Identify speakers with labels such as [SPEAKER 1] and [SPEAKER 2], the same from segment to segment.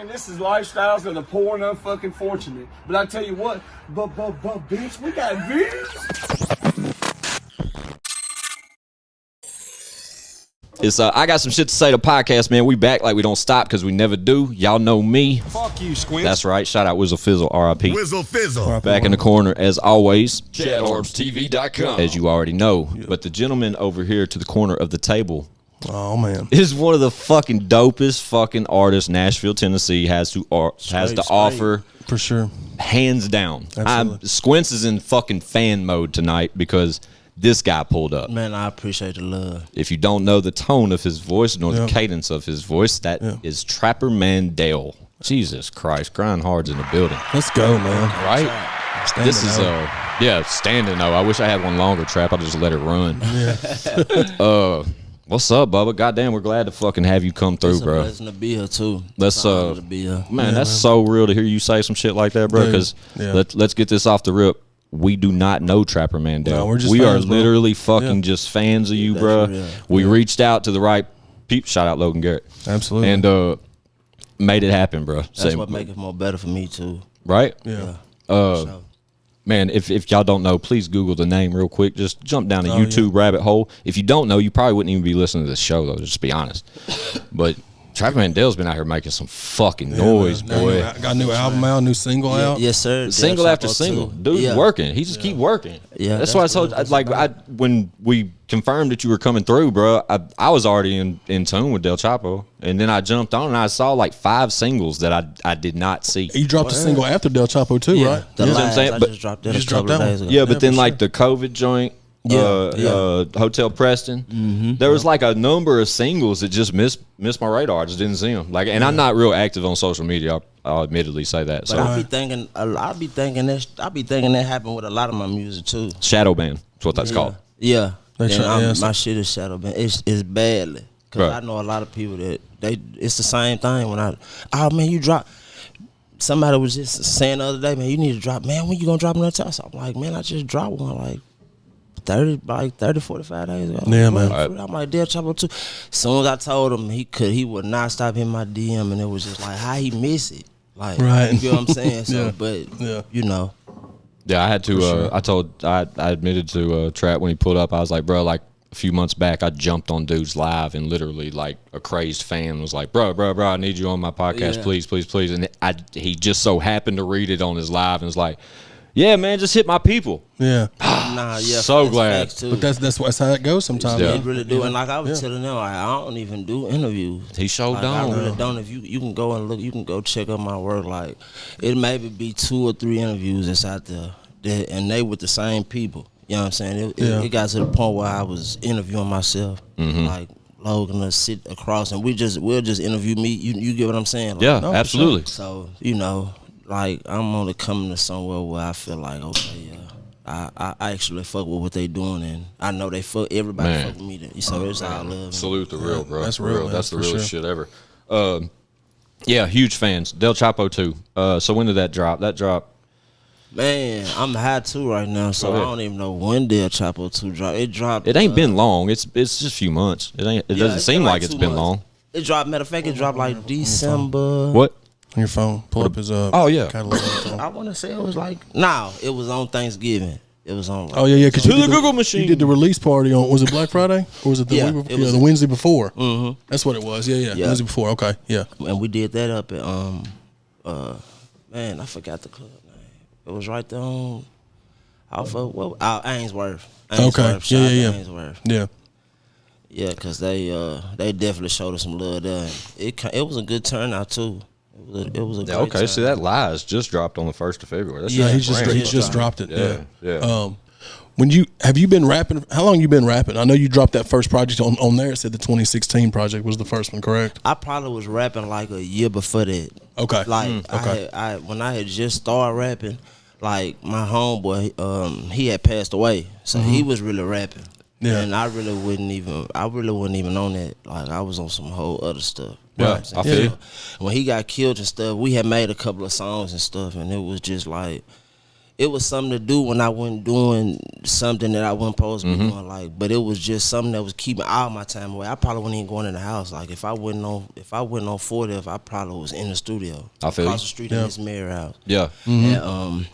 [SPEAKER 1] man, this is lifestyles of the poor and unfucking fortunate. But I tell you what, but bitch, we got views.
[SPEAKER 2] It's I got some shit to say to podcast, man. We back like we don't stop because we never do. Y'all know me.
[SPEAKER 3] Fuck you, Squint.
[SPEAKER 2] That's right. Shout out Whizzle Fizzle, R.I.P.
[SPEAKER 3] Whizzle Fizzle.
[SPEAKER 2] Back in the corner as always.
[SPEAKER 4] ChadArmesTV.com.
[SPEAKER 2] As you already know. But the gentleman over here to the corner of the table.
[SPEAKER 5] Oh man,
[SPEAKER 2] is one of the fucking dopest fucking artists Nashville, Tennessee has to offer.
[SPEAKER 5] For sure.
[SPEAKER 2] Hands down. Squints is in fucking fan mode tonight because this guy pulled up.
[SPEAKER 4] Man, I appreciate the love.
[SPEAKER 2] If you don't know the tone of his voice nor the cadence of his voice, that is Trapperman Dale. Jesus Christ, Grind Hard's in the building.
[SPEAKER 5] Let's go, man.
[SPEAKER 2] Right?
[SPEAKER 5] Standing
[SPEAKER 2] This is standing though. I wish I had one longer, Trap. I just let it run. Yeah. What's up, Bubba? Goddamn, we're glad to fucking have you come through, bro.
[SPEAKER 4] It's a pleasure to be here too.
[SPEAKER 2] Let's
[SPEAKER 4] to be here.
[SPEAKER 2] Man, that's so real to hear you say some shit like that, bro. Because let's get this off the rip. We do not know Trapperman Dale.
[SPEAKER 5] No, we're just
[SPEAKER 2] we
[SPEAKER 5] fans,
[SPEAKER 2] are literally fucking just fans of you, bro.
[SPEAKER 4] Real.
[SPEAKER 2] We reached out to the right people. Shout out Logan Garrett.
[SPEAKER 5] Absolutely.
[SPEAKER 2] And made it happen, bro.
[SPEAKER 4] That's what make it more better for me too.
[SPEAKER 2] Right?
[SPEAKER 5] Yeah.
[SPEAKER 2] Man, if y'all don't know, please Google the name real quick. Just jump down the YouTube rabbit hole. If you don't know, you probably wouldn't even be listening to this show, though, just to be honest. But Trapperman Dale's been out here making some fucking noise, boy.
[SPEAKER 5] Got a new album out, new single out.
[SPEAKER 4] Yes, sir.
[SPEAKER 2] Single after single. Dude's working. He just keep working.
[SPEAKER 4] Yeah,
[SPEAKER 2] that's why I told when we confirmed that you were coming through, bro, I was already in tune with Del Chapo. And then I jumped on and I saw like 5 singles that I did not see.
[SPEAKER 5] You dropped a single after Del Chapo too, right?
[SPEAKER 4] The
[SPEAKER 2] You know what I'm
[SPEAKER 4] last,
[SPEAKER 2] saying?
[SPEAKER 4] I
[SPEAKER 2] But
[SPEAKER 4] just dropped that a couple of days ago.
[SPEAKER 2] Yeah, but then like the COVID joint, Hotel Preston, there was like a number of singles that just missed my radar. I just didn't see them. Like, and I'm not real active on social media. I'll admittedly say that.
[SPEAKER 4] But
[SPEAKER 2] So
[SPEAKER 4] I be thinking that happened with a lot of my music too.
[SPEAKER 2] Shadow band. That's what that's called.
[SPEAKER 4] Yeah.
[SPEAKER 5] They
[SPEAKER 4] My shit is shadow band. It's badly. Cause I know a lot of people that it's the same thing when you drop. Somebody was just saying the other day, man, you need to drop, man, when you gonna drop another time? So I'm like, man, I just dropped one like 30, 45 days ago.
[SPEAKER 5] Yeah, man.
[SPEAKER 4] I'm like, Del Chapo too. As soon as I told him he would not stop hitting my DM, and it was just like, how he miss it? Like, you know what I'm saying? So, but you know.
[SPEAKER 2] Yeah, I had to. I admitted to Trap when he pulled up. I was like, bro, like a few months back, I jumped on dude's live and literally like a crazed fan was like, bro, I need you on my podcast, please. And he just so happened to read it on his live and was like, yeah, man, just hit my people.
[SPEAKER 5] Yeah.
[SPEAKER 2] So glad.
[SPEAKER 5] But that's how it goes sometimes.
[SPEAKER 4] Yeah, really do. And like I was telling them, I don't even do interviews.
[SPEAKER 2] He showed
[SPEAKER 4] I really don't. If you can go and look, you can go check out my work. Like it maybe be 2 or 3 interviews that's out there, and they with the same people. You know what I'm saying? It got to the point where I was interviewing myself, like Logan to sit across, and we'll just interview me. You get what I'm saying? Like,
[SPEAKER 2] yeah, absolutely.
[SPEAKER 4] So you know, like I'm only coming to somewhere where I feel like okay, I actually fuck with what they doing, and I know everybody fuck with me. So it's all love.
[SPEAKER 2] Salute the real, bro.
[SPEAKER 5] That's real. Man,
[SPEAKER 2] that's the realest shit ever. Yeah, huge fans. Del Chapo too. So when did that drop? That dropped.
[SPEAKER 4] Man, I'm high too right now, so I don't even know when Del Chapo 2 dropped. It dropped.
[SPEAKER 2] It ain't been long. It's just a few months. It doesn't seem like it's been long.
[SPEAKER 4] It dropped. Matter of fact, it dropped like December.
[SPEAKER 2] What?
[SPEAKER 5] On your phone. Pull up his
[SPEAKER 2] Oh yeah.
[SPEAKER 5] catalog.
[SPEAKER 4] I want to say it was like it was on Thanksgiving. It was on.
[SPEAKER 5] Oh yeah, because
[SPEAKER 2] to the Google machine.
[SPEAKER 5] You did the release party on. Was it Black Friday or was it the week before? The Wednesday before? Mm-hmm. That's what it was. Yeah. Wednesday before. Okay. Yeah.
[SPEAKER 4] And we did that up at man, I forgot the club name. It was right there on Ainsworth.
[SPEAKER 5] Okay. Yeah.
[SPEAKER 4] Ainsworth.
[SPEAKER 5] Yeah.
[SPEAKER 4] Yeah, because they definitely showed us some love there. It was a good turnout too. It was a great
[SPEAKER 2] okay.
[SPEAKER 4] turnout.
[SPEAKER 2] So that Lies just dropped on the 1st of February. That's
[SPEAKER 5] he just dropped it.
[SPEAKER 2] Yeah.
[SPEAKER 5] When have you been rapping? How long you been rapping? I know you dropped that first project on there. It said the 2016 project was the first one, correct?
[SPEAKER 4] I probably was rapping like a year before that.
[SPEAKER 5] Okay.
[SPEAKER 4] Like when I had just started rapping, like my homeboy, he had passed away, so he was really rapping. Yeah. And I really wasn't even on that. Like I was on some whole other stuff.
[SPEAKER 2] Yeah, I feel you.
[SPEAKER 4] When he got killed and stuff, we had made a couple of songs and stuff, and it was just like, it was something to do when I wasn't doing something that I wasn't supposed to be doing. Like, but it was just something that was keeping all my time away. I probably wasn't even going in the house. Like, if I wasn't on 40th, I probably was in the studio.
[SPEAKER 2] I feel
[SPEAKER 4] across
[SPEAKER 2] you.
[SPEAKER 4] the street in this mirror house.
[SPEAKER 2] Yeah.
[SPEAKER 4] And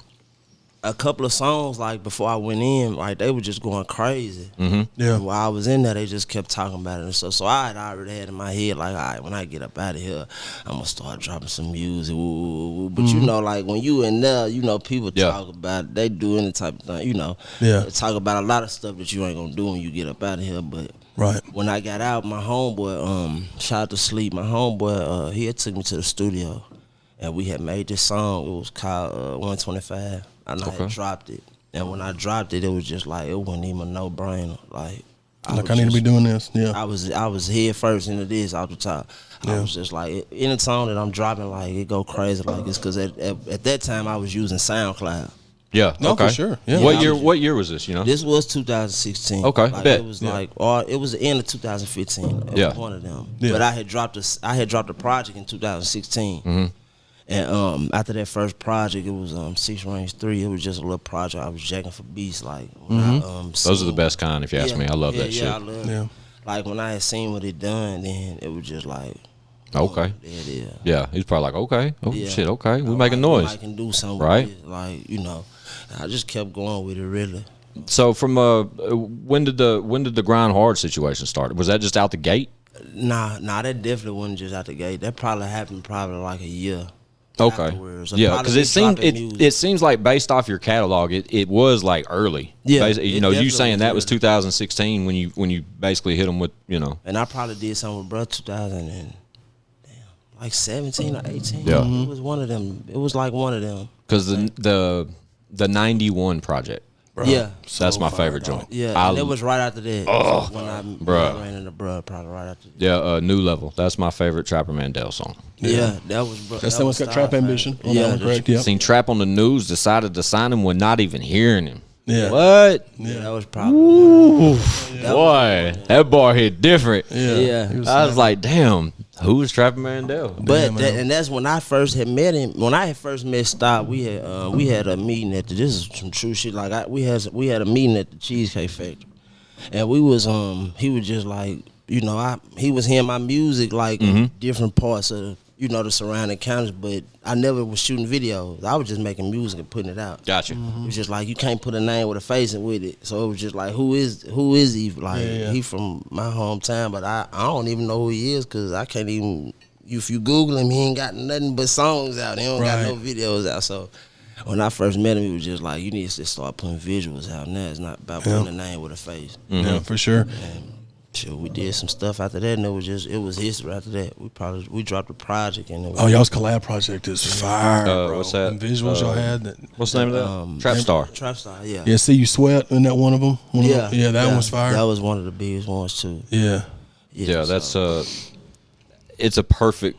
[SPEAKER 4] a couple of songs, like, before I went in, like, they were just going crazy.
[SPEAKER 5] Yeah.
[SPEAKER 4] And while I was in there, they just kept talking about it and stuff. So I had already had in my head, like, all right, when I get up out of here, I'm going to start dropping some music. Woo. But, you know, like, when you in there, you know, people talk about it. They do any type of thing, you know.
[SPEAKER 5] Yeah.
[SPEAKER 4] They talk about a lot of stuff that you ain't going to do when you get up out of here. But when I got out, my homeboy, shout out to Sleep, my homeboy, he had took me to the studio. And we had made this song. It was called 125. And I had dropped it. And when I dropped it, it was just like, it wasn't even a no-brainer. Like
[SPEAKER 5] I need to be doing this. Yeah.
[SPEAKER 4] I was head first into this off the top. I was just like, any song that I'm dropping, like, it go crazy like this. Because at that time, I was using SoundCloud.
[SPEAKER 2] Yeah.
[SPEAKER 5] No,
[SPEAKER 2] okay.
[SPEAKER 5] for sure. Yeah.
[SPEAKER 2] What year was this? You know.
[SPEAKER 4] This was 2016.
[SPEAKER 2] Okay.
[SPEAKER 4] Like,
[SPEAKER 2] Bet.
[SPEAKER 4] it was like, or it was the end of 2015. It was one of them.
[SPEAKER 5] Yeah.
[SPEAKER 4] But I had dropped a project in 2016. And after that first project, it was 6 Range 3. It was just a little project. I was jacking for beats. Like, when
[SPEAKER 2] Those are the best kind, if you ask me. I love that shit.
[SPEAKER 4] I love it. Like, when I had seen what it done, then it was just like,
[SPEAKER 2] okay.
[SPEAKER 4] There it is.
[SPEAKER 2] Yeah, he's probably like, okay, shit, okay, we
[SPEAKER 4] I'm
[SPEAKER 2] making
[SPEAKER 4] like,
[SPEAKER 2] noise.
[SPEAKER 4] I can do something
[SPEAKER 2] right?
[SPEAKER 4] with this. Like, you know, I just kept going with it, really.
[SPEAKER 2] So from when did the grind hard situation start? Was that just out the gate?
[SPEAKER 4] Nah, that definitely wasn't just out the gate. That probably happened like a year.
[SPEAKER 2] Okay.
[SPEAKER 4] Afterwards.
[SPEAKER 2] Yeah, because it seems like based off your catalog, it was like early.
[SPEAKER 4] Yeah,
[SPEAKER 2] you know, you saying that was 2016 when you basically hit them with, you know.
[SPEAKER 4] And I probably did something with Bruh 2000 and like 17 or 18.
[SPEAKER 2] Yeah,
[SPEAKER 4] it was one of them. It was like one of them.
[SPEAKER 2] Because the 91 project. Bro.
[SPEAKER 4] Yeah,
[SPEAKER 2] that's my favorite joint.
[SPEAKER 4] Yeah, and it was right after that.
[SPEAKER 2] Oh,
[SPEAKER 4] when I ran into Bruh, probably right after that.
[SPEAKER 2] Yeah, New Level. That's my favorite Trapperman Dell song.
[SPEAKER 4] Yeah, that was Bruh.
[SPEAKER 5] That's the one's got Trap Ambition.
[SPEAKER 4] Yeah,
[SPEAKER 5] correct. Yeah.
[SPEAKER 2] Seen Trap on the news, decided to sign him when not even hearing him.
[SPEAKER 5] Yeah.
[SPEAKER 2] What?
[SPEAKER 4] Yeah, that was probably.
[SPEAKER 2] Ooh, boy, that boy hit different.
[SPEAKER 4] Yeah.
[SPEAKER 2] I was like, damn, who is Trapperman Dell?
[SPEAKER 4] But and that's when I first had met him. When I had first met Stop, we had a meeting at this is some true shit. Like we had a meeting at the Cheesecake Factory, and we was he was just like, you know, he was hearing my music like in different parts of you know the surrounding counties, but I never was shooting videos. I was just making music and putting it out.
[SPEAKER 2] Gotcha.
[SPEAKER 4] It was just like you can't put a name with a face and with it. So it was just like who is he? Like he from my hometown, but I don't even know who he is because I can't even. If you Google him, he ain't got nothing but songs out. He don't got no videos out. So when I first met him, he was just like, you need to just start putting visuals out. Now it's not about putting a name with a face.
[SPEAKER 5] Yeah, for sure.
[SPEAKER 4] And, we did some stuff after that, and it was history after that. We dropped a project, and
[SPEAKER 5] y'all's collab project is fire, bro.
[SPEAKER 2] What's that?
[SPEAKER 5] And visuals y'all had.
[SPEAKER 2] What's the name of that? Trap Star.
[SPEAKER 4] Trap Star, yeah.
[SPEAKER 5] Yeah, See You Sweat, isn't that one of them? That one was fire.
[SPEAKER 4] That was one of the biggest ones too.
[SPEAKER 5] Yeah,
[SPEAKER 2] that's it's a perfect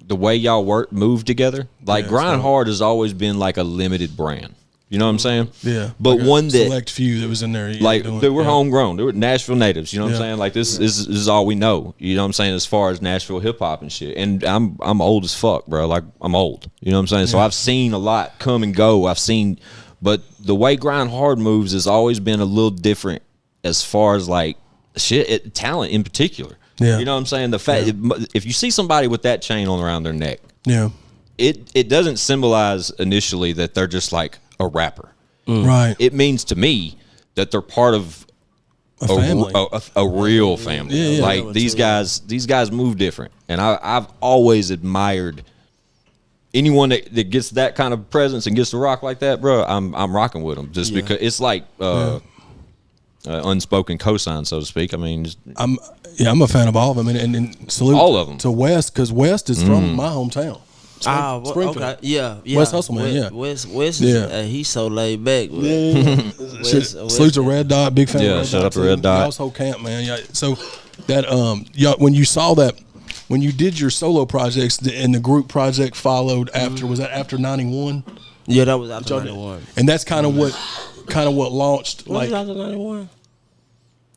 [SPEAKER 2] the way y'all move together. Like Grind Hard has always been like a limited brand. You know what I'm saying?
[SPEAKER 5] Yeah.
[SPEAKER 2] But
[SPEAKER 5] like
[SPEAKER 2] one that
[SPEAKER 5] select few that was in there.
[SPEAKER 2] Like they were homegrown. They were Nashville natives. You know what I'm saying? Like this is all we know. You know what I'm saying? As far as Nashville hip hop and shit. And I'm old as fuck, bro. Like I'm old. You know what I'm saying? So I've seen a lot come and go. But the way Grind Hard moves has always been a little different as far as like talent in particular.
[SPEAKER 5] Yeah.
[SPEAKER 2] You know what I'm saying? The fact if you see somebody with that chain on around their neck, it doesn't symbolize initially that they're just like a rapper.
[SPEAKER 5] Right.
[SPEAKER 2] It means to me that they're part of
[SPEAKER 5] a family,
[SPEAKER 2] a real family. Like these guys move different, and I've always admired anyone that gets that kind of presence and gets to rock like that, bro. I'm rocking with them just because it's like unspoken cosign, so to speak. I mean,
[SPEAKER 5] I'm a fan of all of them, and salute
[SPEAKER 2] all of them
[SPEAKER 5] to West because West is from my hometown. Springfield.
[SPEAKER 4] Okay, yeah.
[SPEAKER 5] West Hustle, man,
[SPEAKER 4] West is, he's so laid back.
[SPEAKER 5] Salute to Red Dot, big fan.
[SPEAKER 2] Yeah, shout out to Red Dot.
[SPEAKER 5] Y'all's whole camp, man. Yeah, so that when you saw that, when you did your solo projects and the group project followed after, was that after 91?
[SPEAKER 4] Yeah, that was after 91.
[SPEAKER 5] And that's kind of what launched.
[SPEAKER 4] What was after 91?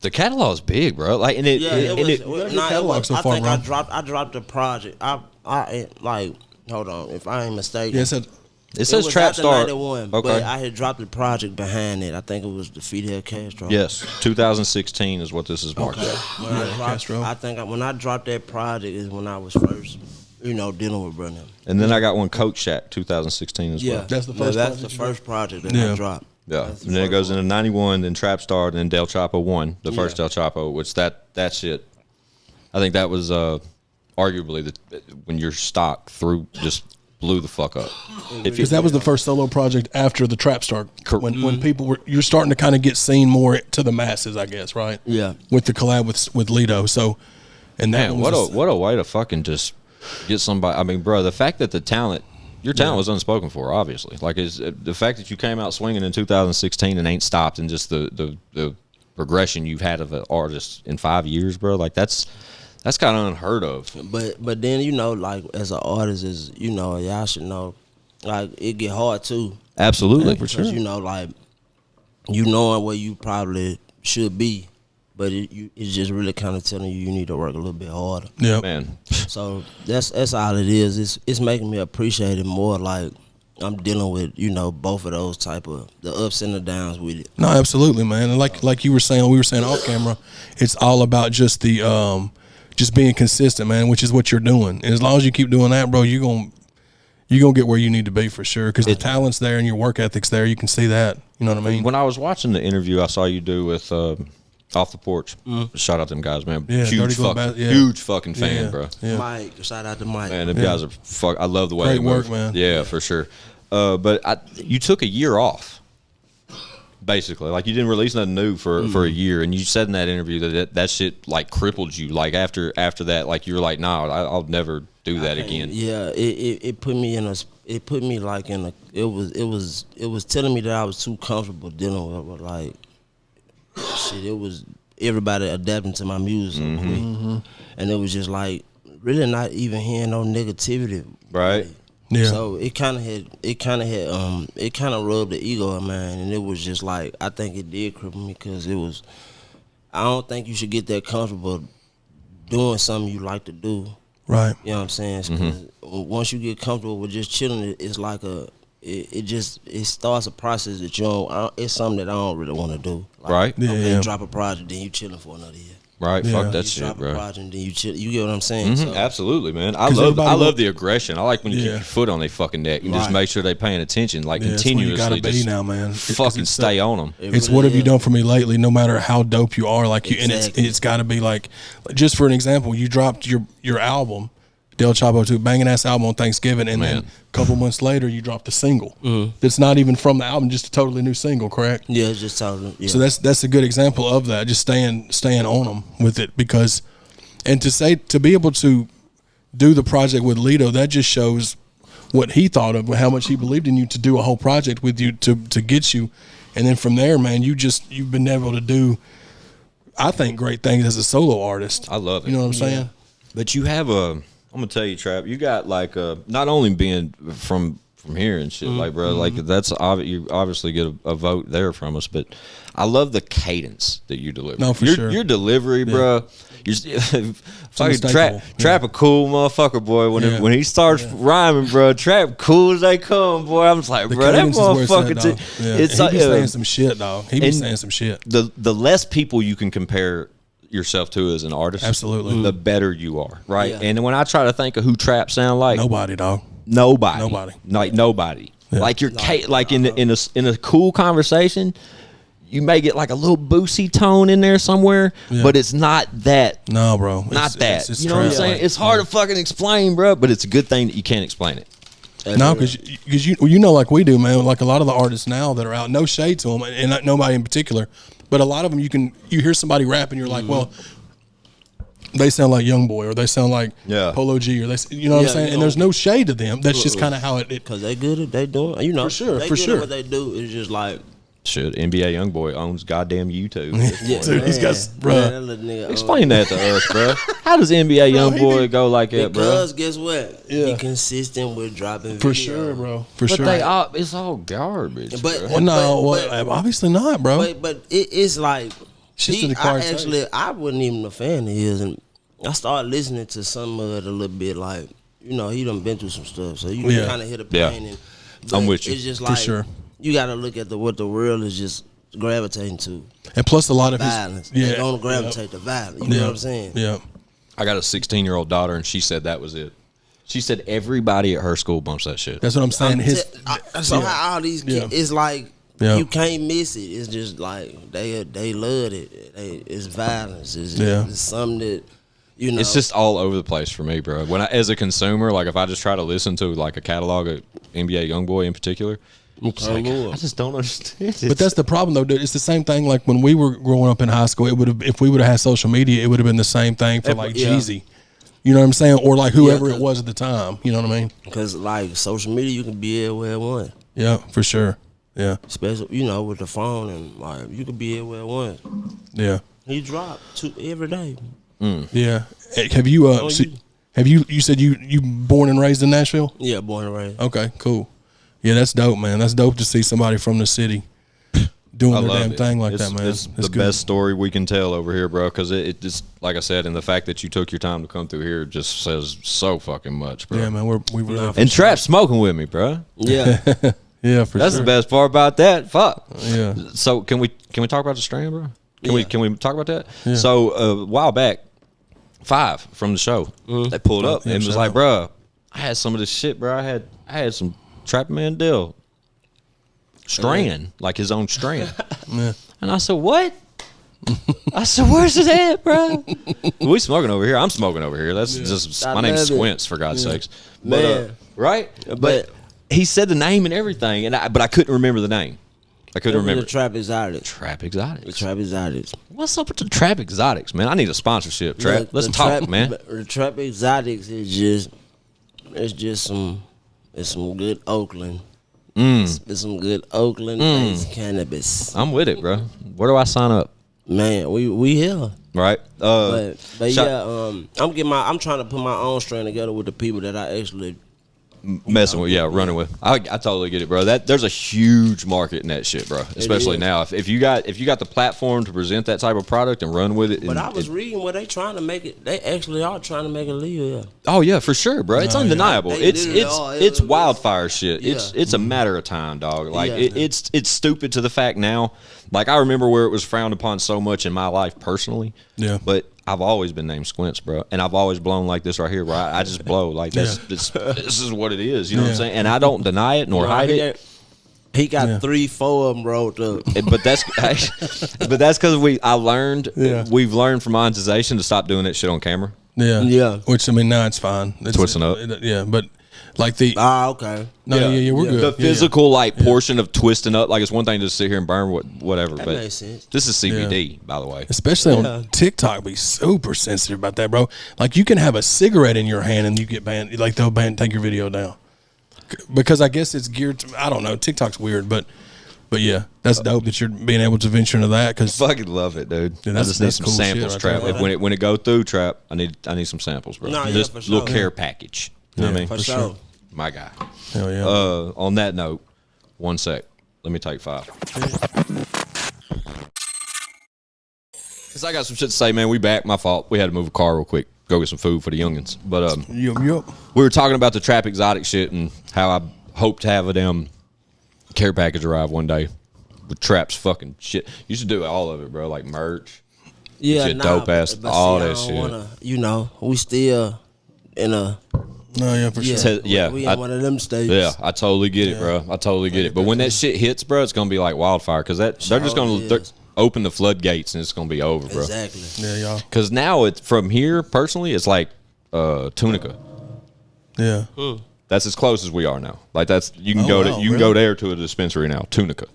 [SPEAKER 2] The catalog's big, bro. Like, and it
[SPEAKER 5] catalog so far,
[SPEAKER 4] I dropped the project. I like. Hold on, if I ain't mistaken.
[SPEAKER 5] Yeah,
[SPEAKER 2] It says
[SPEAKER 4] was
[SPEAKER 2] Trap
[SPEAKER 4] after
[SPEAKER 2] Star.
[SPEAKER 4] 91,
[SPEAKER 2] Okay.
[SPEAKER 4] but I had dropped the project behind it. I think it was the Fidel Castro.
[SPEAKER 2] Yes, 2016 is what this is marked.
[SPEAKER 4] When I dropped,
[SPEAKER 5] Castro.
[SPEAKER 4] I think when I dropped that project is when I was first, dealing with Brother.
[SPEAKER 2] And then I got one Coke Shack 2016 as
[SPEAKER 4] Yeah,
[SPEAKER 2] well.
[SPEAKER 5] That's the first
[SPEAKER 4] That's
[SPEAKER 5] project
[SPEAKER 4] the
[SPEAKER 5] you
[SPEAKER 4] first project that
[SPEAKER 5] Yeah.
[SPEAKER 4] I dropped.
[SPEAKER 2] Yeah,
[SPEAKER 4] That's the
[SPEAKER 2] and then it
[SPEAKER 4] first
[SPEAKER 2] goes
[SPEAKER 4] one.
[SPEAKER 2] into 91, then Trap Star, then Del Chapo 1, the first
[SPEAKER 4] Yeah.
[SPEAKER 2] Del Chapo, which that shit, I think that was arguably when your stock just blew the fuck up.
[SPEAKER 5] Because that was the first solo project after the Trap Star. When
[SPEAKER 2] Mm-hmm.
[SPEAKER 5] people were, you're starting to kind of get seen more to the masses, I guess, right?
[SPEAKER 4] Yeah.
[SPEAKER 5] With the collab with Lido. So, and that
[SPEAKER 2] Man,
[SPEAKER 5] one was
[SPEAKER 2] what a way to fucking just get somebody. I mean, bro, the fact that your talent was unspoken for, obviously. Like, is the fact that you came out swinging in 2016 and ain't stopped, and just the progression you've had of an artist in 5 years, bro. Like, that's kind of unheard of.
[SPEAKER 4] But then like as an artist is y'all should know, like it get hard too.
[SPEAKER 2] Absolutely,
[SPEAKER 5] for sure.
[SPEAKER 4] Because like you knowing where you probably should be, but it's just really kind of telling you need to work a little bit harder.
[SPEAKER 5] yeah.
[SPEAKER 2] Man,
[SPEAKER 4] So that's all it is. It's making me appreciate it more. Like I'm dealing with both of those type of the ups and the downs with it.
[SPEAKER 5] No, absolutely, man. And like you were saying, we were saying off camera, it's all about just the just being consistent, man, which is what you're doing. And as long as you keep doing that, bro, you're gonna get where you need to be for sure. Because the talent's there and your work ethic's there. You can see that. You know what I mean?
[SPEAKER 2] when I was watching the interview I saw you do with Off the Porch, shout out them guys, man.
[SPEAKER 5] Yeah,
[SPEAKER 2] huge
[SPEAKER 5] Dirty Glove yeah.
[SPEAKER 2] huge fucking fan,
[SPEAKER 5] Yeah.
[SPEAKER 2] bro.
[SPEAKER 5] Yeah.
[SPEAKER 4] Mike, shout out to Mike.
[SPEAKER 2] Man, them guys are I love the way
[SPEAKER 5] Great
[SPEAKER 2] they move.
[SPEAKER 5] work, man.
[SPEAKER 2] Yeah, for sure. But you took a year off. Basically, like you didn't release nothing new for a year, and you said in that interview that shit like crippled you. Like after that, like you were like, nah, I'll never do that again.
[SPEAKER 4] Yeah, it put me in a. It put me like in a. It was telling me that I was too comfortable dealing with like shit. It was everybody adapting to my music so quick, and it was just like really not even hearing no negativity.
[SPEAKER 2] Right.
[SPEAKER 5] Yeah.
[SPEAKER 4] So it kind of rubbed the ego of mine, and it was just like I think it did cripple me because it was. I don't think you should get that comfortable doing something you like to do.
[SPEAKER 5] Right.
[SPEAKER 4] You know what I'm saying? 'Cause once you get comfortable with just chilling, it's like it starts a process that you don't. It's something that I don't really want to do. Like,
[SPEAKER 2] Right.
[SPEAKER 5] Yeah,
[SPEAKER 4] okay,
[SPEAKER 5] yeah.
[SPEAKER 4] drop a project, then you chilling for another year.
[SPEAKER 2] Right.
[SPEAKER 5] Yeah.
[SPEAKER 2] Fuck that
[SPEAKER 4] You
[SPEAKER 2] shit,
[SPEAKER 4] drop a
[SPEAKER 2] bro.
[SPEAKER 4] project, then you chill. You get what I'm saying? So,
[SPEAKER 2] Absolutely, man. I
[SPEAKER 5] 'Cause
[SPEAKER 2] love
[SPEAKER 5] everybody
[SPEAKER 2] the aggression. I like when you keep
[SPEAKER 5] Yeah.
[SPEAKER 2] your foot on their fucking neck and just
[SPEAKER 4] Right.
[SPEAKER 2] make sure they paying attention, like
[SPEAKER 5] Yeah, that's where you
[SPEAKER 2] continuously.
[SPEAKER 5] gotta be
[SPEAKER 2] Just
[SPEAKER 5] now, man. 'Cause
[SPEAKER 2] fucking
[SPEAKER 5] it's
[SPEAKER 2] stay on them.
[SPEAKER 4] it
[SPEAKER 5] It's
[SPEAKER 4] really
[SPEAKER 5] what have you
[SPEAKER 4] is.
[SPEAKER 5] done for me lately? No matter how dope you are, like you,
[SPEAKER 4] Exactly.
[SPEAKER 5] and it's got to be like, just for an example, you dropped your album, Del Chapo 2, banging ass album on Thanksgiving, and then
[SPEAKER 2] Man.
[SPEAKER 5] a couple months later you dropped a single that's not even from the album, just a totally new single, correct?
[SPEAKER 4] Yeah, it's just telling. Yeah.
[SPEAKER 5] So that's a good example of that. Just staying on them with it because, and to be able to do the project with Lido, that just shows what he thought of, how much he believed in you to do a whole project with you to get you, and then from there, man, you've been able to do, I think, great things as a solo artist.
[SPEAKER 2] I love it.
[SPEAKER 5] You know what I'm saying?
[SPEAKER 2] But you have I'm gonna tell you, Trap. You got like not only being from here and shit, like bro, like that's you obviously get a vote there from us. But I love the cadence that you deliver.
[SPEAKER 5] No, for
[SPEAKER 2] your,
[SPEAKER 5] sure.
[SPEAKER 2] Your delivery, bro. You're fucking
[SPEAKER 5] unmistakable.
[SPEAKER 2] Trap a cool motherfucker, boy. When he starts rhyming, bro, Trap cool as they come, boy. I'm just like,
[SPEAKER 5] The
[SPEAKER 2] bro, that
[SPEAKER 5] cadence is where it's at,
[SPEAKER 2] motherfucker.
[SPEAKER 5] dog. Yeah.
[SPEAKER 2] It's
[SPEAKER 5] And he be
[SPEAKER 2] like,
[SPEAKER 5] saying some shit, dog. He be
[SPEAKER 2] and
[SPEAKER 5] saying some shit.
[SPEAKER 2] the less people you can compare yourself to as an artist,
[SPEAKER 5] Absolutely.
[SPEAKER 2] the better you are, right?
[SPEAKER 4] Yeah.
[SPEAKER 2] And when I try to think of who Trap sound like,
[SPEAKER 5] Nobody, dog.
[SPEAKER 2] nobody,
[SPEAKER 5] Nobody. Yeah.
[SPEAKER 2] Like you're like in a cool conversation, you may get like a little boosy tone in there somewhere, but it's not that.
[SPEAKER 5] No, bro.
[SPEAKER 2] Not that.
[SPEAKER 5] It's
[SPEAKER 2] you know what I'm
[SPEAKER 5] trap,
[SPEAKER 2] saying?
[SPEAKER 5] like,
[SPEAKER 2] It's hard to fucking explain, bro, but it's a good thing that you can't explain it.
[SPEAKER 5] No, because you know, like we do, man. Like a lot of the artists now that are out, no shade to them, and not nobody in particular, but a lot of them, you hear somebody rap and you're like, well, they sound like Youngboy or they sound like Polo G or you know what I'm saying. And there's no shade to them. That's just kind of how it.
[SPEAKER 4] Because they good at they doing. You know,
[SPEAKER 5] For sure,
[SPEAKER 4] they
[SPEAKER 5] for
[SPEAKER 4] good at
[SPEAKER 5] sure.
[SPEAKER 4] What they do is just like.
[SPEAKER 2] Shit, NBA Youngboy owns goddamn YouTube.
[SPEAKER 4] Yeah,
[SPEAKER 5] Dude, these guys, bro.
[SPEAKER 4] man, that little nigga,
[SPEAKER 2] Explain that to us, bro. How does NBA Youngboy go like that, bro?
[SPEAKER 4] Because guess what?
[SPEAKER 5] Yeah.
[SPEAKER 4] Be consistent with dropping
[SPEAKER 5] For
[SPEAKER 4] video.
[SPEAKER 5] sure, bro. For
[SPEAKER 2] But
[SPEAKER 5] sure.
[SPEAKER 2] it's all garbage.
[SPEAKER 4] But,
[SPEAKER 2] bro.
[SPEAKER 5] Well, no,
[SPEAKER 4] but-
[SPEAKER 5] obviously not, bro.
[SPEAKER 4] But it's like
[SPEAKER 5] Shit's in the car taste.
[SPEAKER 4] I wasn't even a fan of his, and I started listening to some of it a little bit. Like he done been through some stuff, so you
[SPEAKER 5] Yeah.
[SPEAKER 4] kind of hit a
[SPEAKER 2] Yeah.
[SPEAKER 4] pain. And But
[SPEAKER 2] I'm with you.
[SPEAKER 4] It's just
[SPEAKER 5] For
[SPEAKER 4] like
[SPEAKER 5] sure.
[SPEAKER 4] you got to look at what the world is just gravitating to.
[SPEAKER 5] And plus a lot of
[SPEAKER 4] Violence.
[SPEAKER 5] his,
[SPEAKER 4] They're gonna gravitate to violence. You know what I'm saying?
[SPEAKER 5] Yeah.
[SPEAKER 2] I got a 16-year-old daughter, and she said that was it. She said everybody at her school bumps that shit.
[SPEAKER 5] That's what I'm saying.
[SPEAKER 4] So how all these kids, it's like
[SPEAKER 5] Yeah.
[SPEAKER 4] you can't miss it. It's just like they love it. It's violence. It's something that you know.
[SPEAKER 2] It's just all over the place for me, bro. When as a consumer, like if I just try to listen to like a catalog of NBA YoungBoy in particular, it's like, I just don't understand it.
[SPEAKER 5] But that's the problem, though, dude. It's the same thing. Like when we were growing up in high school, it would have if we would have had social media, it would have been the same thing for like Jeezy. You know what I'm saying? Or like whoever it was at the time. You know what I mean?
[SPEAKER 4] Because like social media, you can be everywhere at once.
[SPEAKER 5] Yeah, for sure. Yeah.
[SPEAKER 4] Especially with the phone and like you can be everywhere at once.
[SPEAKER 5] Yeah.
[SPEAKER 4] He drop every day.
[SPEAKER 5] Yeah. Have you? Have you? You said you born and raised in Nashville?
[SPEAKER 4] Yeah, born and raised.
[SPEAKER 5] Okay, cool. Yeah, that's dope, man. That's dope to see somebody from the city doing their damn thing like that, man.
[SPEAKER 2] It's the best story we can tell over here, bro. Because it just, like I said, and the fact that you took your time to come through here just says so fucking much, bro.
[SPEAKER 5] Yeah, man. We really
[SPEAKER 2] and Trap's smoking with me, bro.
[SPEAKER 4] Yeah.
[SPEAKER 5] yeah, for
[SPEAKER 2] That's
[SPEAKER 5] sure.
[SPEAKER 2] the best part about that. Fuck.
[SPEAKER 5] Yeah.
[SPEAKER 2] So can we talk about the strain, bro? Can we talk about that?
[SPEAKER 5] Yeah.
[SPEAKER 2] So a while back, 5 from the show, they pulled up and was like, bro, I had some of this shit, bro. I had some Trapperman Dill strand, like his own strand.
[SPEAKER 5] Yeah.
[SPEAKER 2] And I said, what? I said, where's it at, bro? We smoking over here. I'm smoking over here. That's just my name's Squints, for God's sakes.
[SPEAKER 4] Man.
[SPEAKER 2] But, right? But he said the name and everything, but I couldn't remember the name. I couldn't remember.
[SPEAKER 4] The Trap Exotics.
[SPEAKER 2] Trap Exotics.
[SPEAKER 4] The Trap Exotics.
[SPEAKER 2] What's up with the Trap Exotics, man? I need a sponsorship, Trap.
[SPEAKER 4] Look,
[SPEAKER 2] Let's
[SPEAKER 4] the
[SPEAKER 2] talk,
[SPEAKER 4] Trap,
[SPEAKER 2] man.
[SPEAKER 4] The Trap Exotics is just some good Oakland. It's some good Oakland-based cannabis.
[SPEAKER 2] I'm with it, bro. Where do I sign up?
[SPEAKER 4] Man, we here.
[SPEAKER 2] Right.
[SPEAKER 4] But I'm trying to put my own strain together with the people that I actually
[SPEAKER 2] messing with, running with. I totally get it, bro. There's a huge market in that shit, bro. Especially now. If you got the platform to present that type of product and run with it.
[SPEAKER 4] But I was reading where they trying to make it. They actually are trying to make it legal. Yeah.
[SPEAKER 2] Oh yeah, for sure, bro. It's undeniable.
[SPEAKER 4] They
[SPEAKER 2] It's wildfire shit.
[SPEAKER 4] Yeah.
[SPEAKER 2] It's a matter of time, dog. Like it's stupid to the fact now. Like I remember where it was frowned upon so much in my life personally.
[SPEAKER 5] Yeah.
[SPEAKER 2] But I've always been named Squints, bro, and I've always blown like this right here, where I just blow like this. This is what it is. You know what I'm saying? And I don't deny it nor hide it.
[SPEAKER 4] He got 3-4 of them rolled up.
[SPEAKER 2] But that's because we've learned from monetization to stop doing that shit on camera.
[SPEAKER 5] Yeah. Which I mean, now it's fine. It's
[SPEAKER 2] twisting up.
[SPEAKER 5] Yeah, but like the
[SPEAKER 4] okay.
[SPEAKER 5] No, yeah, we're good.
[SPEAKER 2] The physical portion of twisting up, like it's one thing to sit here and burn whatever,
[SPEAKER 4] That
[SPEAKER 2] but
[SPEAKER 4] makes sense.
[SPEAKER 2] this is CBD, by the way.
[SPEAKER 5] Especially on TikTok, be super sensitive about that, bro. Like you can have a cigarette in your hand and you get banned. Like they'll take your video down because I guess it's geared to. I don't know. TikTok's weird, but yeah, that's dope that you're being able to venture into that. Cause
[SPEAKER 2] fucking love it, dude.
[SPEAKER 5] Yeah,
[SPEAKER 2] I just need some
[SPEAKER 5] cool
[SPEAKER 2] samples,
[SPEAKER 5] shit
[SPEAKER 2] Trap.
[SPEAKER 5] right there.
[SPEAKER 2] When it go through, Trap, I need some samples, bro. Just
[SPEAKER 4] for
[SPEAKER 2] little
[SPEAKER 4] sure.
[SPEAKER 2] care package. You know what I mean?
[SPEAKER 4] For sure.
[SPEAKER 2] My guy.
[SPEAKER 5] Hell yeah.
[SPEAKER 2] On that note, 1 sec. Let me take 5. Cause I got some shit to say, man. We back. My fault. We had to move a car real quick. Go get some food for the youngins. But
[SPEAKER 5] Yup.
[SPEAKER 2] we were talking about the Trap Exotic shit and how I hope to have a damn care package arrive one day with Trap's fucking shit. You should do all of it, bro. Like merch.
[SPEAKER 4] Yeah,
[SPEAKER 2] shit, dope ass, all that shit.
[SPEAKER 4] We still in a.
[SPEAKER 5] No, yeah, for sure.
[SPEAKER 4] We in one of them stages.
[SPEAKER 2] Yeah, I totally get it, bro. I totally get it. But when that shit hits, bro, it's gonna be like wildfire because they're just gonna open the floodgates and it's gonna be over, bro.
[SPEAKER 4] Exactly.
[SPEAKER 5] Yeah, y'all.
[SPEAKER 2] Because now it's from here personally, it's like Tunica.
[SPEAKER 5] Yeah.
[SPEAKER 2] That's as close as we are now. Like that's you can go there to a dispensary now. Tunica.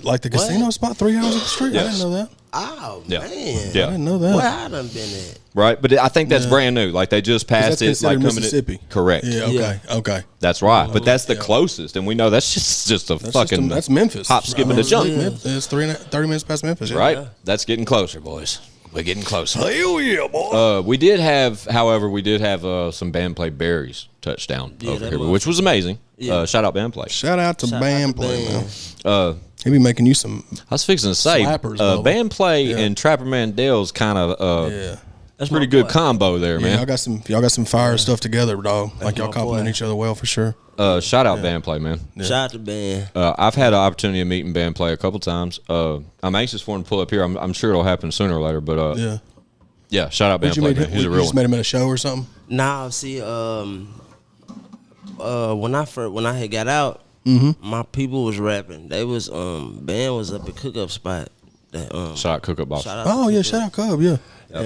[SPEAKER 5] Like the casino spot 3 hours up the street.
[SPEAKER 2] Yes.
[SPEAKER 5] I didn't know that.
[SPEAKER 4] Oh
[SPEAKER 2] Yeah.
[SPEAKER 4] man.
[SPEAKER 2] Yeah.
[SPEAKER 5] I didn't know that.
[SPEAKER 4] Where I done been at?
[SPEAKER 2] Right, but I think that's brand new. Like they just passed
[SPEAKER 5] That's
[SPEAKER 2] it. Like coming
[SPEAKER 5] Mississippi.
[SPEAKER 2] Correct.
[SPEAKER 5] Yeah. Okay.
[SPEAKER 2] That's right. But that's the closest, and we know that's just a fucking.
[SPEAKER 5] That's Memphis.
[SPEAKER 2] Hop, skip, and a jump.
[SPEAKER 5] It's 30 minutes past Memphis. Yeah.
[SPEAKER 2] Right. That's getting closer, boys. We're getting closer.
[SPEAKER 5] Hell yeah, boy.
[SPEAKER 2] We did have some band play berries touchdown over here, which was amazing. Shout out band play.
[SPEAKER 5] Shout out to band play, man. He be making you some.
[SPEAKER 2] I was fixing to say,
[SPEAKER 5] slappers,
[SPEAKER 2] band play and Trapperman Dale's kind of
[SPEAKER 4] That's
[SPEAKER 2] pretty
[SPEAKER 4] my
[SPEAKER 2] good
[SPEAKER 4] boy.
[SPEAKER 2] combo there,
[SPEAKER 5] Yeah,
[SPEAKER 2] man.
[SPEAKER 5] y'all got some fire stuff together, dog. Like y'all
[SPEAKER 4] my
[SPEAKER 5] compliment
[SPEAKER 4] boy.
[SPEAKER 5] each other well for sure.
[SPEAKER 2] Shout out band play, man.
[SPEAKER 4] Shout out to band.
[SPEAKER 2] I've had an opportunity of meeting band play a couple times. I'm anxious for him to pull up here. I'm sure it'll happen sooner or later. But yeah, shout out band play, man. He's a
[SPEAKER 5] You
[SPEAKER 2] real
[SPEAKER 5] just
[SPEAKER 2] one.
[SPEAKER 5] met him at a show or something?
[SPEAKER 4] Nah, see, when I had got out, my people was rapping. They was band was up at Cook Up Spot. That,
[SPEAKER 2] Shout out Cook Up Boss.
[SPEAKER 4] shout out
[SPEAKER 5] Oh
[SPEAKER 4] to
[SPEAKER 5] yeah,
[SPEAKER 4] Cook
[SPEAKER 5] shout
[SPEAKER 4] Up.
[SPEAKER 5] out Cub, yeah.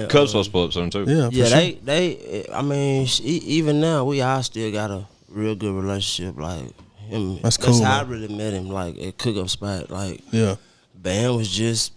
[SPEAKER 2] Cubs supposed to pull up soon too.
[SPEAKER 5] Yeah, for
[SPEAKER 4] Yeah,
[SPEAKER 5] sure.
[SPEAKER 4] they. I mean, even now we all still got a real good relationship. Like him,
[SPEAKER 5] That's cool,
[SPEAKER 4] how I
[SPEAKER 5] man.
[SPEAKER 4] really met him. Like at Cook Up Spot. Like
[SPEAKER 5] Yeah.
[SPEAKER 4] band was just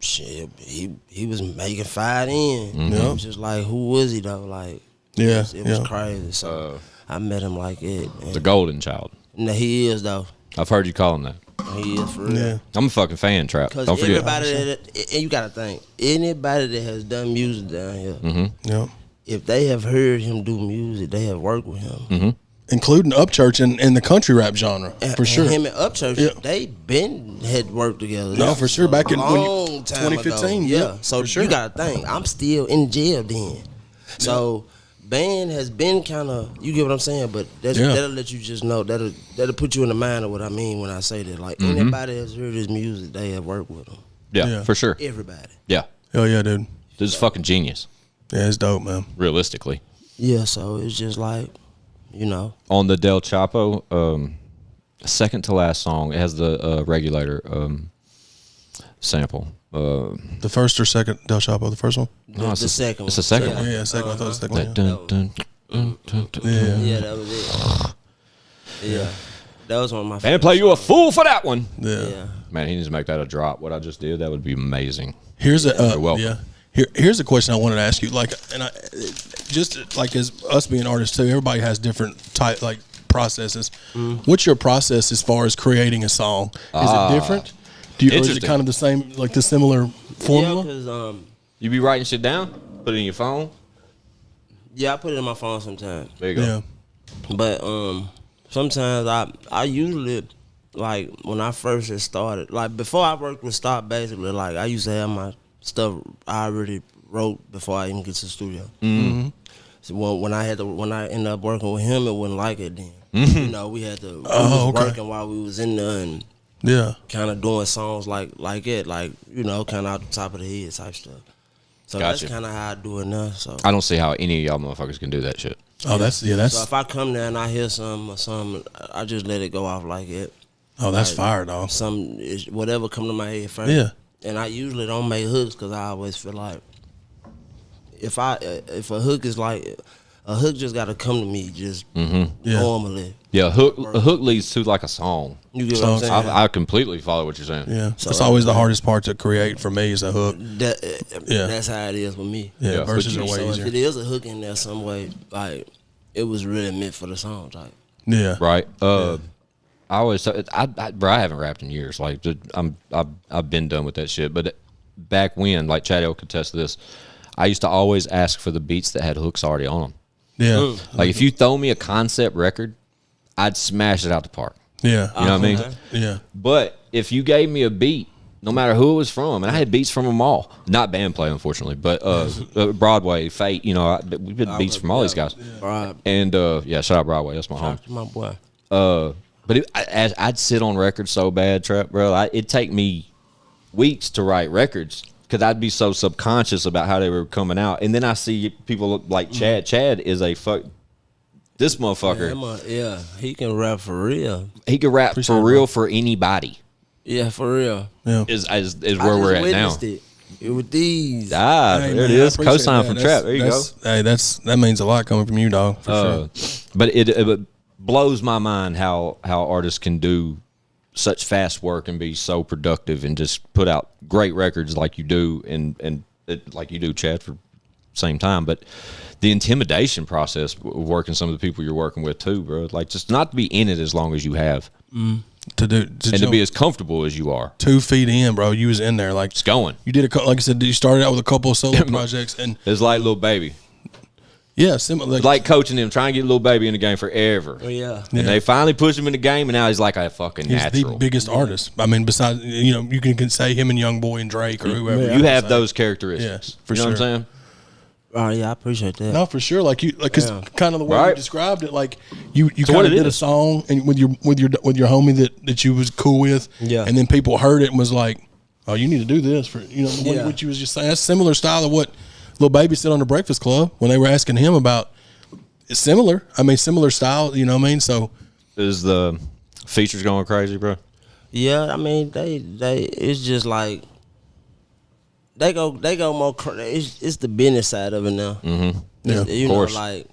[SPEAKER 4] shit. He was making fight in.
[SPEAKER 5] Yeah.
[SPEAKER 4] It was just like, who was he though? Like
[SPEAKER 5] Yeah,
[SPEAKER 4] it was
[SPEAKER 5] yeah.
[SPEAKER 4] crazy. So I met him like it.
[SPEAKER 2] The golden child.
[SPEAKER 4] No, he is though.
[SPEAKER 2] I've heard you call him that.
[SPEAKER 4] He is for real.
[SPEAKER 5] Yeah.
[SPEAKER 2] I'm a fucking fan, Trap.
[SPEAKER 4] Because
[SPEAKER 2] Don't forget.
[SPEAKER 4] everybody and you gotta think, anybody that has done music down here,
[SPEAKER 5] Yeah.
[SPEAKER 4] if they have heard him do music, they have worked with him.
[SPEAKER 5] Including Upchurch in the country rap genre, for
[SPEAKER 4] And
[SPEAKER 5] sure.
[SPEAKER 4] him and Upchurch,
[SPEAKER 5] Yeah.
[SPEAKER 4] they been had worked together.
[SPEAKER 5] No, for sure. Back in
[SPEAKER 4] long time
[SPEAKER 5] 2015,
[SPEAKER 4] ago.
[SPEAKER 5] yeah,
[SPEAKER 4] Yeah. So
[SPEAKER 5] for sure.
[SPEAKER 4] you gotta think, I'm still in jail then. So band has been kind of, you get what I'm saying, but that'll let you just know, that'll put you in the mind of what I mean when I say that. Like anybody that's heard his music, they have worked with him.
[SPEAKER 2] Yeah, for sure.
[SPEAKER 4] Everybody.
[SPEAKER 2] Yeah.
[SPEAKER 5] Hell yeah, dude.
[SPEAKER 2] This is fucking genius,
[SPEAKER 5] Yeah, it's dope, man.
[SPEAKER 2] realistically.
[SPEAKER 4] Yeah, so it's just like, you know.
[SPEAKER 2] On the Del Chapo, second to last song, it has the regulator sample.
[SPEAKER 5] The first or second Del Chapo, the first one?
[SPEAKER 2] No,
[SPEAKER 4] The second one.
[SPEAKER 2] It's the second
[SPEAKER 4] Yeah.
[SPEAKER 2] one.
[SPEAKER 5] Yeah, second. I thought it was the second one.
[SPEAKER 2] Dun, dun, dun, dun, dun.
[SPEAKER 5] Yeah.
[SPEAKER 4] Yeah, that was it. Yeah. That was one of my
[SPEAKER 2] And
[SPEAKER 4] favorite.
[SPEAKER 2] play you a fool for that one.
[SPEAKER 5] Yeah.
[SPEAKER 4] Yeah.
[SPEAKER 2] Man, he needs to make that a drop. What I just did, that would be amazing.
[SPEAKER 5] Here's a
[SPEAKER 2] You're welcome.
[SPEAKER 5] yeah. Here's a question I wanted to ask you. Like, and I just like as us being artists too, everybody has different type like processes. What's your process as far as creating a song? Is it different? Do you, or is it
[SPEAKER 2] Interesting.
[SPEAKER 5] kind of the same, like the similar formula?
[SPEAKER 4] Yeah, because
[SPEAKER 2] You be writing shit down, put it in your phone.
[SPEAKER 4] I put it in my phone sometimes.
[SPEAKER 2] There you go.
[SPEAKER 5] Yeah.
[SPEAKER 4] But sometimes I usually, like when I first had started, like before I worked with Stop, basically, like I used to have my stuff I already wrote before I even get to the studio. So when I ended up working with him, it wasn't like it then. You know, we had to we was
[SPEAKER 5] okay.
[SPEAKER 4] working while we was in there and
[SPEAKER 5] Yeah.
[SPEAKER 4] kind of doing songs like it, like, you know, kind of out the top of the head type stuff. So
[SPEAKER 2] Gotcha.
[SPEAKER 4] that's kind of how I do it now. So
[SPEAKER 2] I don't see how any of y'all motherfuckers can do that shit.
[SPEAKER 5] Oh, that's
[SPEAKER 4] so if I come there and I hear something, I just let it go off like it.
[SPEAKER 5] oh, that's fire, dog.
[SPEAKER 4] Whatever come to my head first.
[SPEAKER 5] Yeah.
[SPEAKER 4] And I usually don't make hooks because I always feel like if a hook is like a hook just got to come to me just
[SPEAKER 5] Yeah.
[SPEAKER 4] normally.
[SPEAKER 2] Yeah, a hook leads to like a song.
[SPEAKER 4] You get what I'm
[SPEAKER 5] Songs.
[SPEAKER 4] saying?
[SPEAKER 2] I completely follow what you're saying.
[SPEAKER 5] Yeah.
[SPEAKER 4] So
[SPEAKER 5] That's always the hardest part to create for me is a hook. Yeah.
[SPEAKER 4] That's how it is with me.
[SPEAKER 5] Yeah.
[SPEAKER 2] Yeah,
[SPEAKER 5] Verses
[SPEAKER 2] but
[SPEAKER 5] are
[SPEAKER 2] you-
[SPEAKER 5] way
[SPEAKER 4] So if
[SPEAKER 5] easier.
[SPEAKER 4] it is a hook in there some way, like it was really meant for the song type.
[SPEAKER 5] Yeah.
[SPEAKER 2] Right. I always, bro, I haven't rapped in years. Like, I've been done with that shit. But back when, like Chad could attest to this, I used to always ask for the beats that had hooks already on them.
[SPEAKER 5] Yeah.
[SPEAKER 2] Like, if you throw me a concept record, I'd smash it out the park.
[SPEAKER 5] Yeah.
[SPEAKER 2] You know what I mean?
[SPEAKER 5] Yeah.
[SPEAKER 2] But if you gave me a beat, no matter who it was from, and I had beats from them all, not band play, unfortunately, but Broadway, Fate, you know, we've been beats from all these guys.
[SPEAKER 4] Right.
[SPEAKER 2] And yeah, shout out Broadway, that's my home.
[SPEAKER 4] My boy.
[SPEAKER 2] But I'd sit on records so bad, Trap, bro. It'd take me weeks to write records because I'd be so subconscious about how they were coming out. And then I see people like Chad. Chad is this motherfucker.
[SPEAKER 4] Yeah, he can rap for real.
[SPEAKER 2] He can rap
[SPEAKER 5] Appreciate
[SPEAKER 2] for
[SPEAKER 5] it,
[SPEAKER 2] real
[SPEAKER 5] bro.
[SPEAKER 2] for anybody.
[SPEAKER 4] Yeah, for real.
[SPEAKER 5] Yeah.
[SPEAKER 2] Is
[SPEAKER 4] I
[SPEAKER 2] where we're
[SPEAKER 4] just
[SPEAKER 2] at now.
[SPEAKER 4] witnessed it with these.
[SPEAKER 2] Ah,
[SPEAKER 5] Hey,
[SPEAKER 2] there it
[SPEAKER 5] man, I
[SPEAKER 2] is.
[SPEAKER 5] appreciate
[SPEAKER 2] Cosign
[SPEAKER 5] that.
[SPEAKER 2] from Trap. There you go.
[SPEAKER 5] Hey, that means a lot coming from you, dog. For sure.
[SPEAKER 2] But it blows my mind how artists can do such fast work and be so productive and just put out great records like you do and like you do, Chad, for the same time. But the intimidation process of working some of the people you're working with too, bro. Like just not to be in it as long as you have
[SPEAKER 5] To
[SPEAKER 2] and to be as comfortable as you are.
[SPEAKER 5] 2 feet in, bro. You was in there like
[SPEAKER 2] It's going.
[SPEAKER 5] you did like I said. You started out with a couple of solo projects, and
[SPEAKER 2] It's like little baby.
[SPEAKER 5] yeah, similar.
[SPEAKER 2] It's like coaching him, trying to get little baby in the game forever.
[SPEAKER 4] Oh, yeah.
[SPEAKER 2] And they finally push him in the game, and now he's like a fucking
[SPEAKER 5] he's
[SPEAKER 2] natural.
[SPEAKER 5] the biggest artist. I mean, besides you can say him and Young Boy and Drake or whoever.
[SPEAKER 2] You have those characteristics.
[SPEAKER 5] Yeah, for
[SPEAKER 2] you know what
[SPEAKER 5] sure.
[SPEAKER 2] I'm saying?
[SPEAKER 4] Oh yeah, I appreciate that.
[SPEAKER 5] No, for sure. Like cause kind of the way you
[SPEAKER 2] Right.
[SPEAKER 5] described it, like you
[SPEAKER 2] So
[SPEAKER 5] kind
[SPEAKER 2] what
[SPEAKER 5] of
[SPEAKER 2] it
[SPEAKER 5] did a
[SPEAKER 2] is.
[SPEAKER 5] song and with your homie that you was cool with,
[SPEAKER 4] Yeah.
[SPEAKER 5] and then people heard it and was like, oh, you need to do this for
[SPEAKER 4] Yeah.
[SPEAKER 5] what you was just saying. That's similar style of what Lil Baby said on the Breakfast Club when they were asking him about. It's similar. I mean, similar style. You know what I mean? So
[SPEAKER 2] Is the features going crazy, bro?
[SPEAKER 4] Yeah, I mean they it's just like they go more. It's the business side of it now.
[SPEAKER 2] Mm-hmm.
[SPEAKER 5] Yeah,
[SPEAKER 4] You
[SPEAKER 2] of
[SPEAKER 4] know,
[SPEAKER 2] course.
[SPEAKER 4] like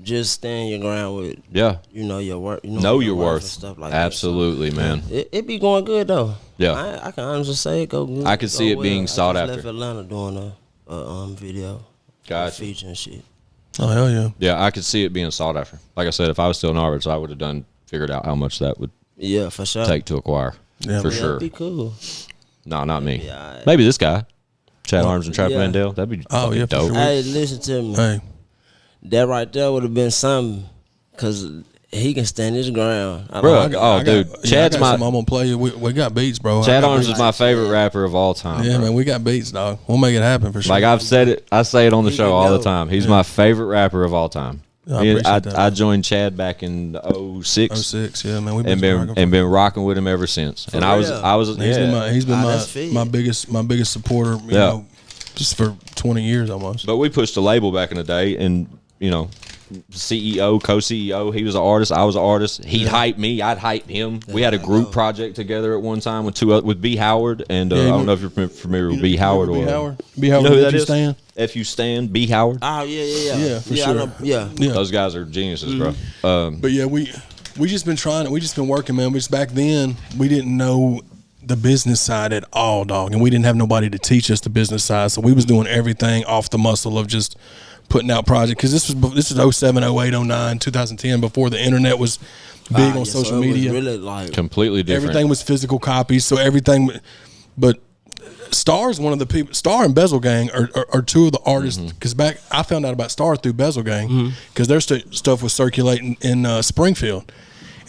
[SPEAKER 4] just stand your ground with
[SPEAKER 2] Yeah.
[SPEAKER 4] your work.
[SPEAKER 2] Know your worth.
[SPEAKER 4] and stuff like
[SPEAKER 2] Absolutely, man.
[SPEAKER 4] that. It be going good though.
[SPEAKER 2] Yeah.
[SPEAKER 4] I can honestly say it go good.
[SPEAKER 2] I can see it being sought
[SPEAKER 4] I
[SPEAKER 2] after.
[SPEAKER 4] just left Atlanta doing a video,
[SPEAKER 2] Gotcha.
[SPEAKER 4] feature and shit.
[SPEAKER 5] oh hell yeah.
[SPEAKER 2] Yeah, I could see it being sought after. Like I said, if I was still in Arberts, I would have figured out how much that would
[SPEAKER 4] Yeah, for sure.
[SPEAKER 2] take to acquire.
[SPEAKER 5] Yeah,
[SPEAKER 2] for
[SPEAKER 5] man.
[SPEAKER 2] sure.
[SPEAKER 4] That'd be cool.
[SPEAKER 2] No, not me.
[SPEAKER 4] Yeah,
[SPEAKER 2] Maybe this guy, Chad Arms and Trapperman
[SPEAKER 4] yeah.
[SPEAKER 2] Dale. That'd be
[SPEAKER 5] Oh, yeah, for
[SPEAKER 2] dope.
[SPEAKER 5] sure.
[SPEAKER 4] Hey, listen to me.
[SPEAKER 5] Hey,
[SPEAKER 4] That right there would have been something, cause he can stand his ground.
[SPEAKER 2] Bro,
[SPEAKER 4] like it.
[SPEAKER 2] oh, dude, Chad's
[SPEAKER 5] I got
[SPEAKER 2] my
[SPEAKER 5] something I'm gonna play. We got beats, bro.
[SPEAKER 2] Chad
[SPEAKER 5] I got
[SPEAKER 2] Arms
[SPEAKER 5] beats.
[SPEAKER 2] is my favorite rapper of all time.
[SPEAKER 5] Yeah,
[SPEAKER 2] bro.
[SPEAKER 5] man, we got beats, dog. We'll make it happen for sure.
[SPEAKER 2] Like I've said it, I say it on the
[SPEAKER 4] He
[SPEAKER 2] show
[SPEAKER 4] can
[SPEAKER 2] all the
[SPEAKER 4] go.
[SPEAKER 2] time. He's my favorite rapper of all time.
[SPEAKER 5] I
[SPEAKER 2] Me-
[SPEAKER 5] appreciate that,
[SPEAKER 2] I
[SPEAKER 5] man.
[SPEAKER 2] joined Chad back in 06
[SPEAKER 5] 06, yeah, man. We've
[SPEAKER 2] and been rocking with him ever since. And I was
[SPEAKER 4] real?
[SPEAKER 5] He's been
[SPEAKER 4] that's fit.
[SPEAKER 5] my biggest supporter. You
[SPEAKER 2] Yeah.
[SPEAKER 5] know, just for 20 years almost.
[SPEAKER 2] But we pushed the label back in the day, and you know, CEO, co-CEO, he was an artist, I was an artist. He'd hype me, I'd hype him. We had a group project together at one time with B Howard, and I don't know if you're familiar with B Howard
[SPEAKER 5] B
[SPEAKER 2] or
[SPEAKER 5] Howard. B Howard,
[SPEAKER 2] You know who
[SPEAKER 5] did
[SPEAKER 2] that
[SPEAKER 5] you
[SPEAKER 2] is?
[SPEAKER 5] stand?
[SPEAKER 2] If you stand, B Howard.
[SPEAKER 4] Oh yeah.
[SPEAKER 5] Yeah, for
[SPEAKER 4] I
[SPEAKER 5] sure.
[SPEAKER 4] know, yeah.
[SPEAKER 5] Yeah.
[SPEAKER 2] Those guys are geniuses, bro.
[SPEAKER 5] But yeah, we just been trying. We just been working, man. Because back then we didn't know the business side at all, dog, and we didn't have nobody to teach us the business side. So we was doing everything off the muscle of just putting out projects. Because this was 07, 08, 09, 2010, before the internet was big on social
[SPEAKER 4] so it was
[SPEAKER 5] media.
[SPEAKER 4] really like
[SPEAKER 2] Completely different.
[SPEAKER 5] Everything was physical copies, so everything. But Star's one of the people. Star and Bezel Gang are two of the artists. Because I found out about Star through Bezel Gang because their stuff was circulating in Springfield,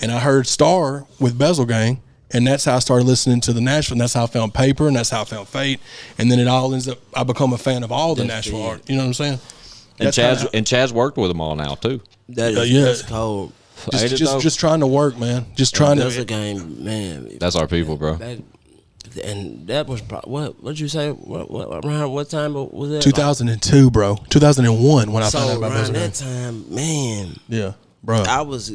[SPEAKER 5] and I heard Star with Bezel Gang, and that's how I started listening to the Nashville. And that's how I found Paper, and that's how I found Fate, and then it all ends up. I become a fan of all the Nashville art. You know what I'm saying?
[SPEAKER 2] And Chad's worked with them all now too.
[SPEAKER 4] that is
[SPEAKER 5] yeah.
[SPEAKER 4] that's cold.
[SPEAKER 2] Ain't it though?
[SPEAKER 5] Just trying to work, man. Just trying
[SPEAKER 4] That's a
[SPEAKER 5] to.
[SPEAKER 4] game, man.
[SPEAKER 2] That's our people, bro.
[SPEAKER 4] Back, and that was what'd you say? What around what time was that?
[SPEAKER 5] 2002, bro. 2001 when I
[SPEAKER 4] So
[SPEAKER 5] found out about
[SPEAKER 4] around
[SPEAKER 5] Bezel Gang.
[SPEAKER 4] that time, man,
[SPEAKER 5] Yeah, bro.
[SPEAKER 4] I was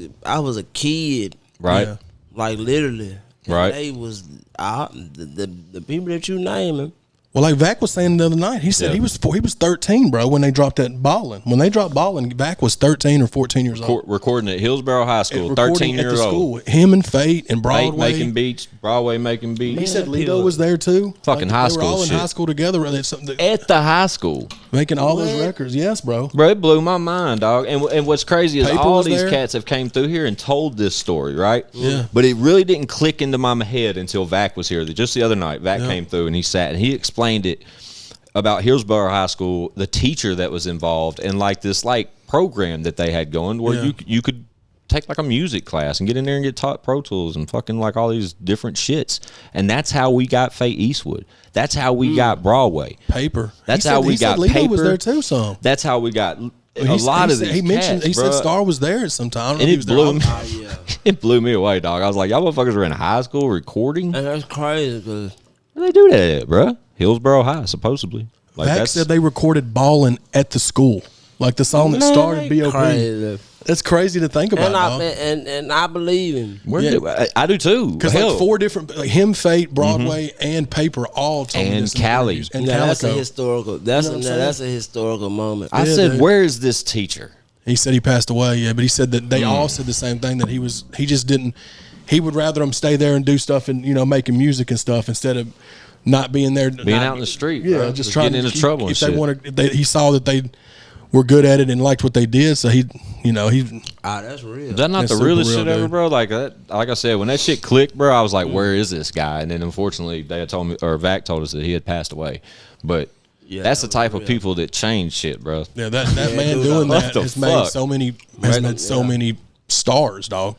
[SPEAKER 4] a kid,
[SPEAKER 2] Right?
[SPEAKER 5] Yeah.
[SPEAKER 4] like literally. And
[SPEAKER 2] Right.
[SPEAKER 4] They was the people that you naming.
[SPEAKER 5] Well, like Vac was saying the other night, he said
[SPEAKER 2] Yeah.
[SPEAKER 5] he was 13, bro, when they dropped that Ballin'. When they dropped Ballin', Vac was 13 or 14 years old.
[SPEAKER 2] Recording at Hillsborough High School,
[SPEAKER 5] Recording
[SPEAKER 2] 13
[SPEAKER 5] at
[SPEAKER 2] years
[SPEAKER 5] the
[SPEAKER 2] old.
[SPEAKER 5] school. Him and Fate and
[SPEAKER 2] Fate
[SPEAKER 5] Broadway.
[SPEAKER 2] making beats, Broadway making beats.
[SPEAKER 5] He said
[SPEAKER 4] Yeah,
[SPEAKER 5] Lido
[SPEAKER 4] people-
[SPEAKER 5] was there too.
[SPEAKER 2] Fucking high
[SPEAKER 5] they were
[SPEAKER 2] school
[SPEAKER 5] all in
[SPEAKER 2] shit.
[SPEAKER 5] high school together. They something
[SPEAKER 2] At the high school.
[SPEAKER 5] making all those
[SPEAKER 4] What?
[SPEAKER 5] records. Yes, bro.
[SPEAKER 2] Bro, it blew my mind, dog. And what's crazy is
[SPEAKER 5] Paper
[SPEAKER 2] all
[SPEAKER 5] was
[SPEAKER 2] these
[SPEAKER 5] there.
[SPEAKER 2] cats have came through here and told this story, right?
[SPEAKER 5] Yeah.
[SPEAKER 2] But it really didn't click into my head until Vac was here. Just the other night, Vac came through and he sat and he explained it about Hillsborough High School, the teacher that was involved, and like this like program that they had going where
[SPEAKER 5] Yeah.
[SPEAKER 2] you could take like a music class and get in there and get taught Pro Tools and fucking like all these different shits. And that's how we got Fate Eastwood. That's how we got Broadway.
[SPEAKER 5] Paper.
[SPEAKER 2] That's
[SPEAKER 5] He
[SPEAKER 2] how
[SPEAKER 5] said-
[SPEAKER 2] we
[SPEAKER 5] he said
[SPEAKER 2] got
[SPEAKER 5] Lido
[SPEAKER 2] Paper.
[SPEAKER 5] was there too. Some.
[SPEAKER 2] That's how we got a
[SPEAKER 5] He
[SPEAKER 2] lot of
[SPEAKER 5] said-
[SPEAKER 2] these
[SPEAKER 5] He mentioned.
[SPEAKER 2] cats,
[SPEAKER 5] He said
[SPEAKER 2] bruh.
[SPEAKER 5] Star was there at some time. I don't know
[SPEAKER 2] And
[SPEAKER 5] if he
[SPEAKER 2] it
[SPEAKER 5] was there
[SPEAKER 2] blew
[SPEAKER 5] all
[SPEAKER 2] me.
[SPEAKER 5] the time.
[SPEAKER 2] It blew me away, dog. I was like, y'all motherfuckers were in high school recording?
[SPEAKER 4] And that's crazy because
[SPEAKER 2] Where they do that at, bro? Hillsborough High, supposedly. Like
[SPEAKER 5] Vac said they recorded Ballin' at the school, like the song that started B.O.P.
[SPEAKER 4] crazy.
[SPEAKER 5] That's crazy to think about,
[SPEAKER 4] And
[SPEAKER 5] dog.
[SPEAKER 4] and I believe him.
[SPEAKER 2] Where
[SPEAKER 5] Yeah.
[SPEAKER 2] do, I do too.
[SPEAKER 5] Because
[SPEAKER 2] Hell.
[SPEAKER 5] like 4 different, like him, Fate, Broadway, and Paper all told me
[SPEAKER 2] And
[SPEAKER 5] this in
[SPEAKER 2] Cali.
[SPEAKER 5] interviews. And
[SPEAKER 4] Now, that's a
[SPEAKER 5] Calico.
[SPEAKER 4] historical. That's
[SPEAKER 5] You know what
[SPEAKER 4] a
[SPEAKER 5] I'm
[SPEAKER 4] that's a historical moment.
[SPEAKER 2] I
[SPEAKER 5] Yeah,
[SPEAKER 2] said,
[SPEAKER 5] dude.
[SPEAKER 2] where is this teacher?
[SPEAKER 5] He said he passed away, yeah, but he said that they all said the same thing, that he just didn't, he would rather them stay there and do stuff and, making music and stuff instead of not being there.
[SPEAKER 2] Being out in the street,
[SPEAKER 5] Yeah,
[SPEAKER 2] bro.
[SPEAKER 5] just trying
[SPEAKER 2] getting
[SPEAKER 5] to
[SPEAKER 2] into trouble and
[SPEAKER 5] if they
[SPEAKER 2] shit.
[SPEAKER 5] wanted, he saw that they were good at it and liked what they did, so he
[SPEAKER 4] That's real.
[SPEAKER 2] Is that not
[SPEAKER 5] That's
[SPEAKER 2] the
[SPEAKER 5] super
[SPEAKER 2] realest
[SPEAKER 5] real,
[SPEAKER 2] shit ever,
[SPEAKER 5] dude.
[SPEAKER 2] bro? Like I said, when that shit clicked, bro, I was like, where is this guy? And then unfortunately, they had told me, or Vac told us that he had passed away. But that's the type of people that change shit, bro.
[SPEAKER 5] yeah, that man
[SPEAKER 4] dude,
[SPEAKER 5] doing
[SPEAKER 2] what
[SPEAKER 5] that
[SPEAKER 2] the
[SPEAKER 5] has made
[SPEAKER 2] fuck?
[SPEAKER 5] so many stars, dog.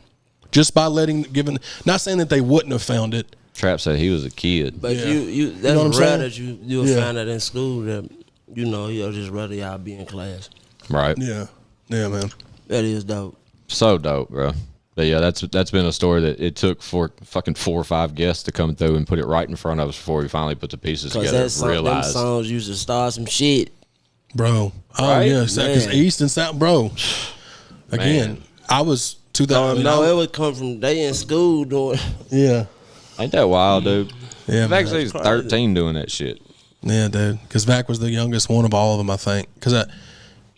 [SPEAKER 5] Just by not saying that they wouldn't have found it.
[SPEAKER 2] Trap said he was a kid.
[SPEAKER 4] But
[SPEAKER 5] Yeah.
[SPEAKER 4] you that's
[SPEAKER 5] know what I'm
[SPEAKER 4] rare
[SPEAKER 5] saying?
[SPEAKER 4] that you
[SPEAKER 5] Yeah.
[SPEAKER 4] found that in school that you know, he'll just rather y'all be in class.
[SPEAKER 2] Right.
[SPEAKER 5] Yeah, man.
[SPEAKER 4] That is dope.
[SPEAKER 2] So dope, bro. But yeah, that's been a story that it took for fucking 4 or 5 guests to come through and put it right in front of us before we finally put the pieces together.
[SPEAKER 4] Because them songs used to start some shit.
[SPEAKER 5] Bro. Oh,
[SPEAKER 2] Right?
[SPEAKER 5] yeah. Because East and South, bro. Again,
[SPEAKER 2] Man.
[SPEAKER 5] I was 2000.
[SPEAKER 4] It would come from they in school doing.
[SPEAKER 5] Yeah.
[SPEAKER 2] Ain't that wild, dude?
[SPEAKER 5] Yeah, man.
[SPEAKER 2] Actually, he's 13 doing that shit.
[SPEAKER 5] Yeah, dude. Because Vac was the youngest one of all of them, I think.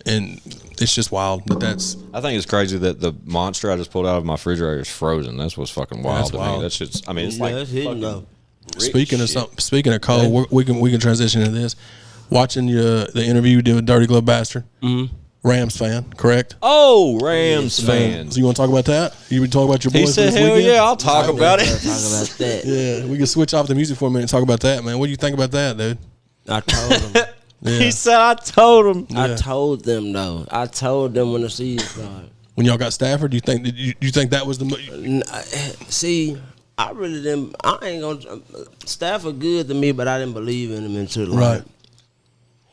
[SPEAKER 5] And it's just wild that's.
[SPEAKER 2] I think it's crazy that the monster I just pulled out of my refrigerator is frozen. That's what's fucking wild
[SPEAKER 5] That's
[SPEAKER 2] to
[SPEAKER 5] wild.
[SPEAKER 2] me. That's just, I mean, it's
[SPEAKER 4] Yeah,
[SPEAKER 2] like
[SPEAKER 4] that's hitting
[SPEAKER 2] fucking
[SPEAKER 4] though.
[SPEAKER 2] rich
[SPEAKER 5] Speaking of
[SPEAKER 2] shit.
[SPEAKER 5] something, speaking of Cole, we can transition into this. Watching the interview you did with Dirty Glove Bastard, Rams fan, correct?
[SPEAKER 2] Oh, Rams fans.
[SPEAKER 5] So you want to talk about that? You would talk about your boys?
[SPEAKER 2] He
[SPEAKER 5] for
[SPEAKER 2] said,
[SPEAKER 5] this
[SPEAKER 2] hell
[SPEAKER 5] weekend?
[SPEAKER 2] yeah, I'll talk about it.
[SPEAKER 4] Talk about that.
[SPEAKER 5] Yeah, we can switch off the music for a minute and talk about that, man. What do you think about that, dude?
[SPEAKER 4] I told them.
[SPEAKER 5] Yeah.
[SPEAKER 2] He said, I told him.
[SPEAKER 4] I told them though. I told them when the season started.
[SPEAKER 5] When y'all got Stafford, do you think you think that was the
[SPEAKER 4] See, I really didn't. I ain't gonna. Stafford good to me, but I didn't believe in him until like,
[SPEAKER 5] right?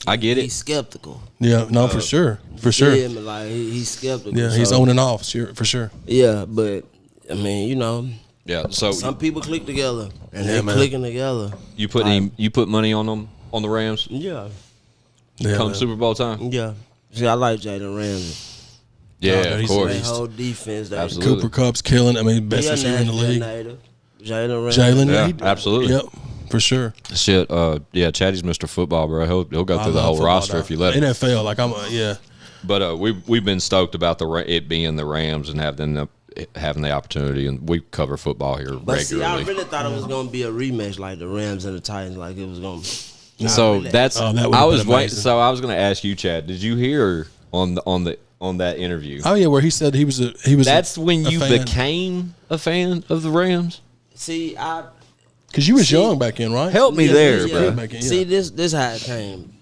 [SPEAKER 2] I get
[SPEAKER 4] he's
[SPEAKER 2] it.
[SPEAKER 4] skeptical.
[SPEAKER 5] Yeah, no, for sure.
[SPEAKER 4] Yeah, but like he's skeptical.
[SPEAKER 5] Yeah, he's
[SPEAKER 4] so,
[SPEAKER 5] on and off, sure, for sure.
[SPEAKER 4] Yeah, but I mean, you know,
[SPEAKER 2] Yeah, so
[SPEAKER 4] some people click together and
[SPEAKER 5] Yeah,
[SPEAKER 4] they
[SPEAKER 5] man.
[SPEAKER 4] clicking together.
[SPEAKER 2] you put money on them, on the Rams
[SPEAKER 4] Yeah,
[SPEAKER 5] Yeah,
[SPEAKER 2] come
[SPEAKER 5] man.
[SPEAKER 2] Super Bowl time?
[SPEAKER 4] yeah. See, I like Jalen Ramsey.
[SPEAKER 2] Yeah,
[SPEAKER 5] dude,
[SPEAKER 2] of
[SPEAKER 5] he's
[SPEAKER 2] course.
[SPEAKER 4] That whole defense. That
[SPEAKER 2] Absolutely.
[SPEAKER 5] Cooper Cup's killing. I mean, best
[SPEAKER 4] He a
[SPEAKER 5] receiver in the
[SPEAKER 4] Nashville
[SPEAKER 5] league.
[SPEAKER 4] native. Jalen Ramsey.
[SPEAKER 5] Jalen,
[SPEAKER 2] Yeah,
[SPEAKER 5] he-
[SPEAKER 2] absolutely.
[SPEAKER 5] Yep, for sure.
[SPEAKER 2] Shit, yeah, Chatty's Mr. Football, bro. He'll go
[SPEAKER 5] I
[SPEAKER 2] through the
[SPEAKER 5] love
[SPEAKER 2] whole
[SPEAKER 5] football,
[SPEAKER 2] roster
[SPEAKER 5] dog.
[SPEAKER 2] if you let him.
[SPEAKER 5] NFL, like yeah.
[SPEAKER 2] But we've been stoked about it being the Rams and having the opportunity, and we cover football here
[SPEAKER 4] But see, I
[SPEAKER 2] regularly.
[SPEAKER 4] really thought it was gonna be a rematch like the Rams and the Titans. Like it was gonna.
[SPEAKER 2] So that's
[SPEAKER 5] Oh, that would've
[SPEAKER 2] I
[SPEAKER 5] been
[SPEAKER 2] was waiting.
[SPEAKER 5] amazing.
[SPEAKER 2] So I was going to ask you, Chad. Did you hear on that interview?
[SPEAKER 5] Oh yeah, where he said he was.
[SPEAKER 2] That's when
[SPEAKER 5] a
[SPEAKER 2] you
[SPEAKER 5] fan.
[SPEAKER 2] became a fan of the Rams.
[SPEAKER 4] See,
[SPEAKER 5] Because you was young back in, right?
[SPEAKER 2] Help me there, bro.
[SPEAKER 5] Back in, yeah.
[SPEAKER 4] See, this how it came.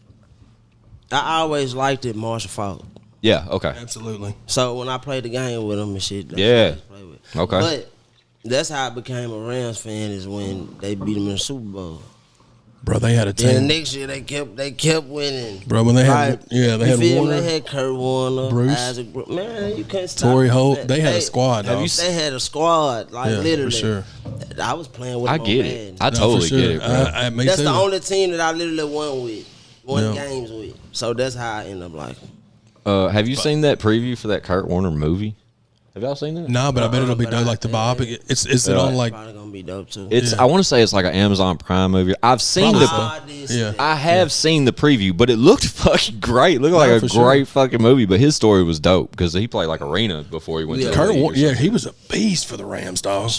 [SPEAKER 4] I always liked it, Marshall Falk.
[SPEAKER 2] Yeah. Okay.
[SPEAKER 5] Absolutely.
[SPEAKER 4] So when I played the game with him and shit, that's
[SPEAKER 2] Yeah.
[SPEAKER 4] what I used to play with.
[SPEAKER 2] Okay.
[SPEAKER 4] But that's how I became a Rams fan is when they beat them in the Super Bowl.
[SPEAKER 5] Bro, they had a
[SPEAKER 4] Then the
[SPEAKER 5] team.
[SPEAKER 4] next year they kept winning.
[SPEAKER 5] Bro, when they had they
[SPEAKER 4] You
[SPEAKER 5] had
[SPEAKER 4] feel me?
[SPEAKER 5] Warner,
[SPEAKER 4] They had Kurt Warner,
[SPEAKER 5] Bruce,
[SPEAKER 4] Isaac, man, you couldn't stop
[SPEAKER 5] Torrey
[SPEAKER 4] them.
[SPEAKER 5] Holt. They had a squad, dog.
[SPEAKER 4] They had a squad, like
[SPEAKER 5] Yeah,
[SPEAKER 4] literally.
[SPEAKER 5] for sure.
[SPEAKER 4] I was playing with
[SPEAKER 2] I
[SPEAKER 4] them
[SPEAKER 2] get
[SPEAKER 4] on
[SPEAKER 2] it.
[SPEAKER 4] Madden.
[SPEAKER 2] I
[SPEAKER 5] No,
[SPEAKER 2] totally
[SPEAKER 5] for sure.
[SPEAKER 2] get it, bro.
[SPEAKER 5] Me
[SPEAKER 4] That's
[SPEAKER 5] too.
[SPEAKER 4] the only team that I literally won
[SPEAKER 5] Yeah.
[SPEAKER 4] games with. So that's how I ended up liking.
[SPEAKER 2] Have you seen that preview for that Kurt Warner movie? Have y'all seen that?
[SPEAKER 5] Nah, but I bet it'll be
[SPEAKER 4] but
[SPEAKER 5] dope,
[SPEAKER 4] I-
[SPEAKER 5] like the biopic. Is it on like?
[SPEAKER 4] Probably gonna be dope too.
[SPEAKER 2] It's. I want to say it's like an Amazon Prime movie. I've seen
[SPEAKER 5] Probably
[SPEAKER 2] the.
[SPEAKER 5] so.
[SPEAKER 4] I did see
[SPEAKER 5] Yeah.
[SPEAKER 4] that.
[SPEAKER 2] I have seen the preview, but it looked fucking great. It looked like a
[SPEAKER 5] for sure.
[SPEAKER 2] great fucking movie. But his story was dope because he played like arena before he went to the
[SPEAKER 5] Kurt
[SPEAKER 2] league or
[SPEAKER 5] Warner, yeah,
[SPEAKER 2] something.
[SPEAKER 5] he was a beast for the Rams, dog.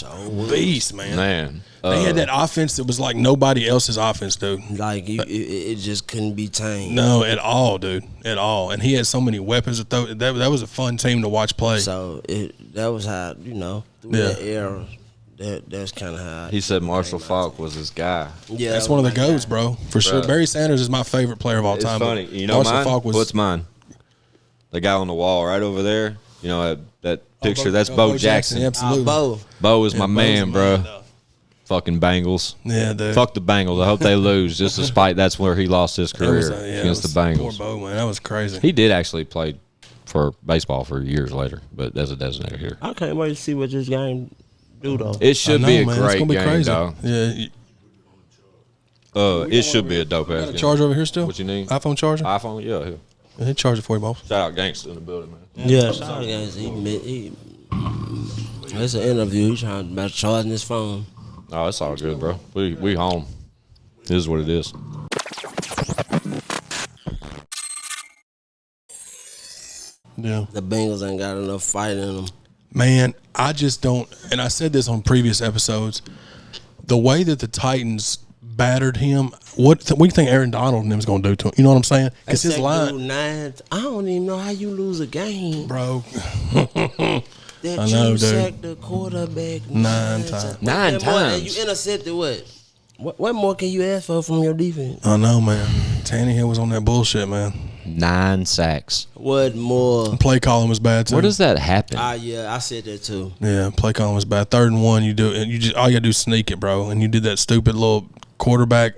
[SPEAKER 5] Beast, man.
[SPEAKER 2] Man.
[SPEAKER 5] They had that offense that was like nobody else's offense, dude.
[SPEAKER 4] Like it just couldn't be tamed.
[SPEAKER 5] No, at all, dude, at all. And he had so many weapons to throw. That was a fun team to watch play.
[SPEAKER 4] So that was how through that era. That's kind of how
[SPEAKER 2] He said Marshall Falk was his guy.
[SPEAKER 4] Yeah,
[SPEAKER 5] That's one of the
[SPEAKER 4] my
[SPEAKER 5] goats,
[SPEAKER 4] guy.
[SPEAKER 5] bro, for sure.
[SPEAKER 2] Bro.
[SPEAKER 5] Barry Sanders is my favorite player of all
[SPEAKER 2] It's
[SPEAKER 5] time.
[SPEAKER 2] funny.
[SPEAKER 5] but
[SPEAKER 2] You know
[SPEAKER 5] Marshall
[SPEAKER 2] mine?
[SPEAKER 5] Faulk was
[SPEAKER 2] What's mine? The guy on the wall right over there. You know that picture?
[SPEAKER 5] Bo-
[SPEAKER 2] That's
[SPEAKER 5] oh,
[SPEAKER 2] Bo Jackson.
[SPEAKER 5] Absolutely.
[SPEAKER 4] Bo.
[SPEAKER 2] Bo is my
[SPEAKER 5] Bo's
[SPEAKER 2] man,
[SPEAKER 5] the
[SPEAKER 2] bro.
[SPEAKER 5] though.
[SPEAKER 2] Fucking Bengals.
[SPEAKER 5] Yeah, dude.
[SPEAKER 2] Fuck the Bengals. I hope they lose. Just despite that's where he lost his
[SPEAKER 5] That
[SPEAKER 2] career
[SPEAKER 5] was,
[SPEAKER 2] against the
[SPEAKER 5] Poor
[SPEAKER 2] Bengals.
[SPEAKER 5] Bo, man, that was crazy.
[SPEAKER 2] He did actually play for baseball for years later, but as a designator here.
[SPEAKER 4] I can't wait to see what this game do though.
[SPEAKER 2] It should
[SPEAKER 5] I
[SPEAKER 2] be
[SPEAKER 5] know,
[SPEAKER 2] a
[SPEAKER 5] man. It's
[SPEAKER 2] great
[SPEAKER 5] gonna be
[SPEAKER 2] game,
[SPEAKER 5] crazy.
[SPEAKER 2] dog.
[SPEAKER 5] Yeah, you
[SPEAKER 2] It should be a dope ass
[SPEAKER 5] got a
[SPEAKER 2] game.
[SPEAKER 5] charger over here still.
[SPEAKER 2] What you need?
[SPEAKER 5] iPhone charger.
[SPEAKER 2] iPhone? Yeah. Here.
[SPEAKER 5] Yeah, he charge it for you, boss.
[SPEAKER 2] Shout out Gangsta in the building, man.
[SPEAKER 4] Yeah, shout out guys. It's an interview. He trying about charging his phone.
[SPEAKER 2] Oh, it's all good, bro. We home. This is what it is.
[SPEAKER 5] Yeah.
[SPEAKER 4] The Bengals ain't got enough fight in them.
[SPEAKER 5] Man, I just don't, and I said this on previous episodes, the way that the Titans battered him, what do you think Aaron Donald and them's going to do to him? You know what I'm saying? Because his line,
[SPEAKER 4] I don't even know how you lose a game.
[SPEAKER 5] bro,
[SPEAKER 4] That
[SPEAKER 5] I know,
[SPEAKER 4] you
[SPEAKER 5] dude.
[SPEAKER 4] sacked the quarterback
[SPEAKER 5] 9 times.
[SPEAKER 2] 9
[SPEAKER 4] And more, and
[SPEAKER 2] times.
[SPEAKER 4] you intercepted what? What more can you ask for from your defense?
[SPEAKER 5] I know, man. Tannehill was on that bullshit, man.
[SPEAKER 2] 9 sacks.
[SPEAKER 4] What more?
[SPEAKER 5] Play calling was bad, too.
[SPEAKER 2] Where does that happen?
[SPEAKER 4] Yeah, I said that too.
[SPEAKER 5] Yeah, play calling was bad. 3rd and 1, you do it, and you just all you gotta do is sneak it, bro. And you did that stupid little quarterback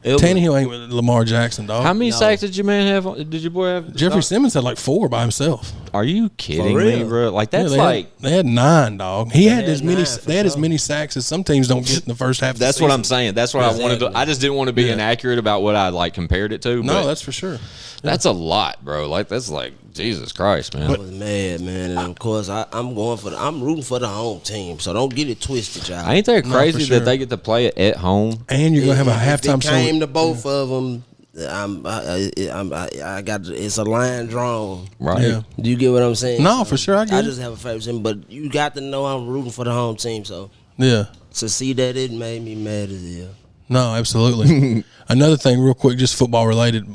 [SPEAKER 5] Tannehill ain't with Lamar Jackson, dog.
[SPEAKER 2] How many sacks did your man have? Did your boy have?
[SPEAKER 5] Jeffrey Simmons had like 4 by himself.
[SPEAKER 2] Are you kidding me, bro? Like that's
[SPEAKER 5] they had 9, dog. They had as many sacks as some teams don't get in the first half.
[SPEAKER 2] That's
[SPEAKER 5] of the
[SPEAKER 2] what
[SPEAKER 5] season.
[SPEAKER 2] I'm saying. That's what I wanted to. I just didn't want to be inaccurate about what I like compared it to.
[SPEAKER 5] No, that's for sure.
[SPEAKER 2] That's a lot, bro. Like that's like Jesus Christ, man.
[SPEAKER 4] I was mad, man, and of course I'm rooting for the home team, so don't get it twisted, y'all.
[SPEAKER 2] Ain't that crazy
[SPEAKER 5] sure.
[SPEAKER 2] that they get to play it at home?
[SPEAKER 5] And you're gonna have a halftime show.
[SPEAKER 4] If it came to both of them, I got it's a line drawn.
[SPEAKER 2] Right.
[SPEAKER 5] Yeah.
[SPEAKER 4] Do you get what I'm saying?
[SPEAKER 5] No, for sure, I get it.
[SPEAKER 4] just have a favorite team, but you got to know I'm rooting for the home team, so
[SPEAKER 5] Yeah.
[SPEAKER 4] to see that it made me mad as hell.
[SPEAKER 5] No, absolutely. Another thing, real quick, just football related.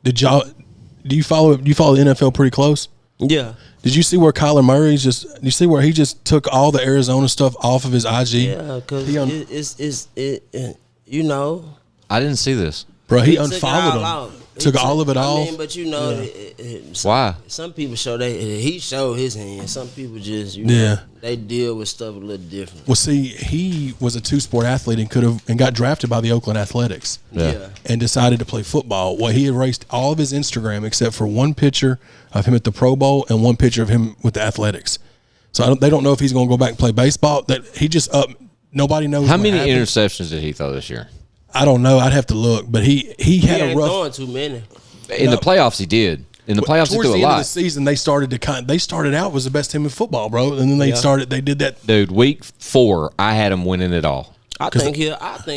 [SPEAKER 5] Do you follow the NFL pretty close?
[SPEAKER 4] Yeah.
[SPEAKER 5] Did you see where Kyler Murray's you see where he just took all the Arizona stuff off of his IG?
[SPEAKER 4] Yeah, because you know.
[SPEAKER 2] I didn't see this.
[SPEAKER 5] Bro, he
[SPEAKER 4] took it
[SPEAKER 5] unfollowed
[SPEAKER 4] all
[SPEAKER 5] him.
[SPEAKER 4] out.
[SPEAKER 5] Took all of it off.
[SPEAKER 4] I mean, but you know,
[SPEAKER 2] Why?
[SPEAKER 4] Some people show he showed his hand. Some people just, they deal with stuff a little different.
[SPEAKER 5] Well, see, he was a 2-sport athlete and got drafted by the Oakland Athletics.
[SPEAKER 4] Yeah.
[SPEAKER 5] And decided to play football. Well, he erased all of his Instagram except for one picture of him at the Pro Bowl and one picture of him with the Athletics. So they don't know if he's going to go back and play baseball. That he just nobody knows.
[SPEAKER 2] How many
[SPEAKER 5] happened.
[SPEAKER 2] interceptions did he throw this year?
[SPEAKER 5] I don't know. I'd have to look, but he had a rough.
[SPEAKER 4] Throwing too many.
[SPEAKER 2] In the playoffs, he did. In the playoffs, he
[SPEAKER 5] Towards
[SPEAKER 2] threw a
[SPEAKER 5] the end of the
[SPEAKER 2] lot.
[SPEAKER 5] season, they started out was the best team in football, bro, and then they did that.
[SPEAKER 2] Dude, week 4, I had him winning it all.
[SPEAKER 4] I think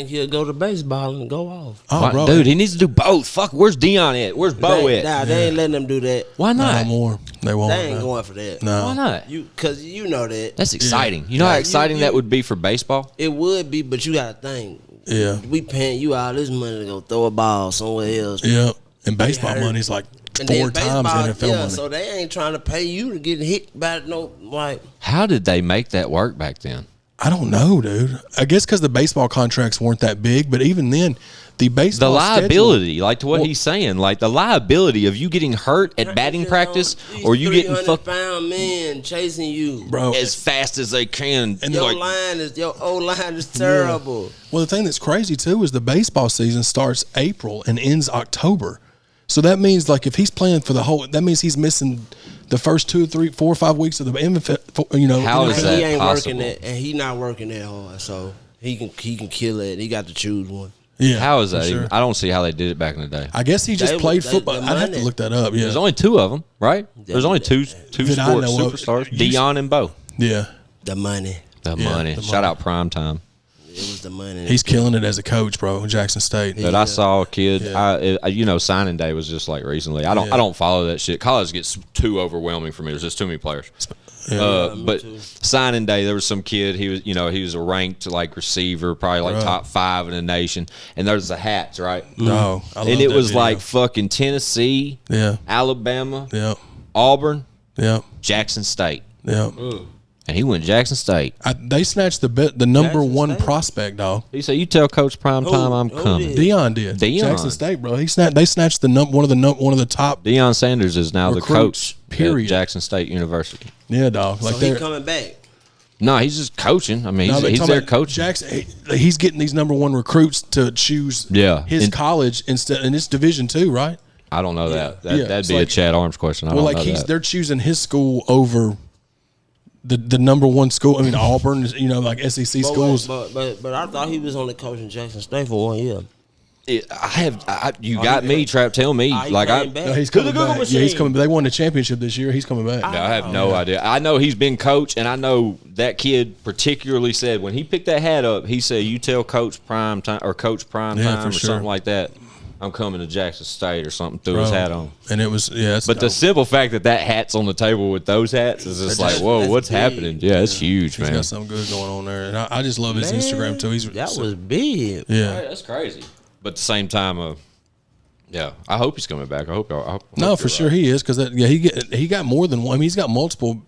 [SPEAKER 4] he'll go to baseball and go off.
[SPEAKER 5] Oh, bro,
[SPEAKER 2] dude, he needs to do both. Fuck, where's Dion at? Where's Bo at?
[SPEAKER 4] Nah, they ain't letting them do that.
[SPEAKER 2] Why not?
[SPEAKER 5] no more. They won't.
[SPEAKER 4] They ain't going for that.
[SPEAKER 5] No.
[SPEAKER 2] Why not?
[SPEAKER 4] Because you know that.
[SPEAKER 2] That's exciting. You know how exciting that would be for baseball?
[SPEAKER 4] It would be, but you got to think.
[SPEAKER 5] Yeah.
[SPEAKER 4] We paying you all this money to go throw a ball somewhere else.
[SPEAKER 5] Yeah. And baseball money's like
[SPEAKER 4] And
[SPEAKER 5] 4
[SPEAKER 4] then
[SPEAKER 5] times
[SPEAKER 4] baseball,
[SPEAKER 5] NFL money.
[SPEAKER 4] so they ain't trying to pay you to get hit by
[SPEAKER 2] How did they make that work back then?
[SPEAKER 5] I don't know, dude. I guess because the baseball contracts weren't that big, but even then, the baseball
[SPEAKER 2] The liability,
[SPEAKER 5] schedule,
[SPEAKER 2] like to what he's saying, like the liability of you getting hurt at batting practice or you getting fucked
[SPEAKER 4] pound men chasing you,
[SPEAKER 5] bro,
[SPEAKER 2] as fast as they can.
[SPEAKER 5] And
[SPEAKER 4] your O line is terrible.
[SPEAKER 5] Yeah. Well, the thing that's crazy too is the baseball season starts April and ends October. So that means like if he's playing for the whole, that means he's missing the first 2, 3, 4, or 5 weeks of the NFL.
[SPEAKER 2] How is that
[SPEAKER 4] he ain't
[SPEAKER 2] possible?
[SPEAKER 4] working that, and he not working that hard, so he can kill it. He got to choose one.
[SPEAKER 5] Yeah,
[SPEAKER 2] how is that?
[SPEAKER 5] sure.
[SPEAKER 2] Even? I don't see how they did it back in the day.
[SPEAKER 5] I guess he just played football. I'd have to look that up. Yeah,
[SPEAKER 2] There's only 2 of them, right? There's only two sports superstars, Dion and Bo.
[SPEAKER 5] Yeah,
[SPEAKER 4] the money.
[SPEAKER 2] The money. Shout out Prime Time.
[SPEAKER 4] It was the money.
[SPEAKER 5] He's killing it as a coach, bro. Jackson State.
[SPEAKER 2] But I saw a kid. Signing day was just like recently. I don't follow that shit. College gets too overwhelming for me. There's just too many players. But signing day, there was some kid. He was a ranked like receiver, probably like top 5 in the nation. And there's the hats, right?
[SPEAKER 5] No,
[SPEAKER 2] and it was like fucking Tennessee,
[SPEAKER 5] yeah,
[SPEAKER 2] Alabama,
[SPEAKER 5] yeah,
[SPEAKER 2] Auburn,
[SPEAKER 5] yeah,
[SPEAKER 2] Jackson State.
[SPEAKER 5] yeah.
[SPEAKER 2] And he went Jackson State.
[SPEAKER 5] They snatched the number
[SPEAKER 4] Jackson
[SPEAKER 5] 1
[SPEAKER 4] State?
[SPEAKER 5] prospect, dog.
[SPEAKER 2] He said, "You tell Coach Prime Time I'm coming."
[SPEAKER 5] Dion did. Jackson State, bro. They snatched one of the top.
[SPEAKER 2] Deion Sanders is now the coach
[SPEAKER 5] period.
[SPEAKER 2] at Jackson State University.
[SPEAKER 5] Yeah, dog. Like
[SPEAKER 4] so he coming back.
[SPEAKER 2] No, he's just coaching. I mean, he's there coaching.
[SPEAKER 5] Jackson, he's getting these number 1 recruits to choose his college instead, and it's Division II, right?
[SPEAKER 2] I don't know that. That'd be a Chad Arms question. I don't know that.
[SPEAKER 5] They're choosing his school over the number 1 school. I mean, Auburn is like SEC schools.
[SPEAKER 4] But I thought he was only coaching Jackson State for 1 year.
[SPEAKER 2] You got me, Trap. Tell me,
[SPEAKER 5] No, he's coming back. Yeah, he's coming. They won the championship this year. He's coming back.
[SPEAKER 2] I have no idea. I know he's been coach, and I know that kid particularly said when he picked that hat up, he said, "You tell Coach Prime Time or Coach Prime Time or something like that. I'm coming to Jackson State or something." Threw his hat on,
[SPEAKER 5] and it was
[SPEAKER 2] But the simple fact that hat's on the table with those hats is just like, whoa, what's happening? Yeah, it's huge, man.
[SPEAKER 5] He's got something good going on there, and I just love his Instagram too.
[SPEAKER 4] That was big.
[SPEAKER 5] Yeah,
[SPEAKER 2] right, that's crazy. But at the same time, I hope he's coming back. I hope
[SPEAKER 5] no, for sure he is because he got more than one. I mean, he's got multiple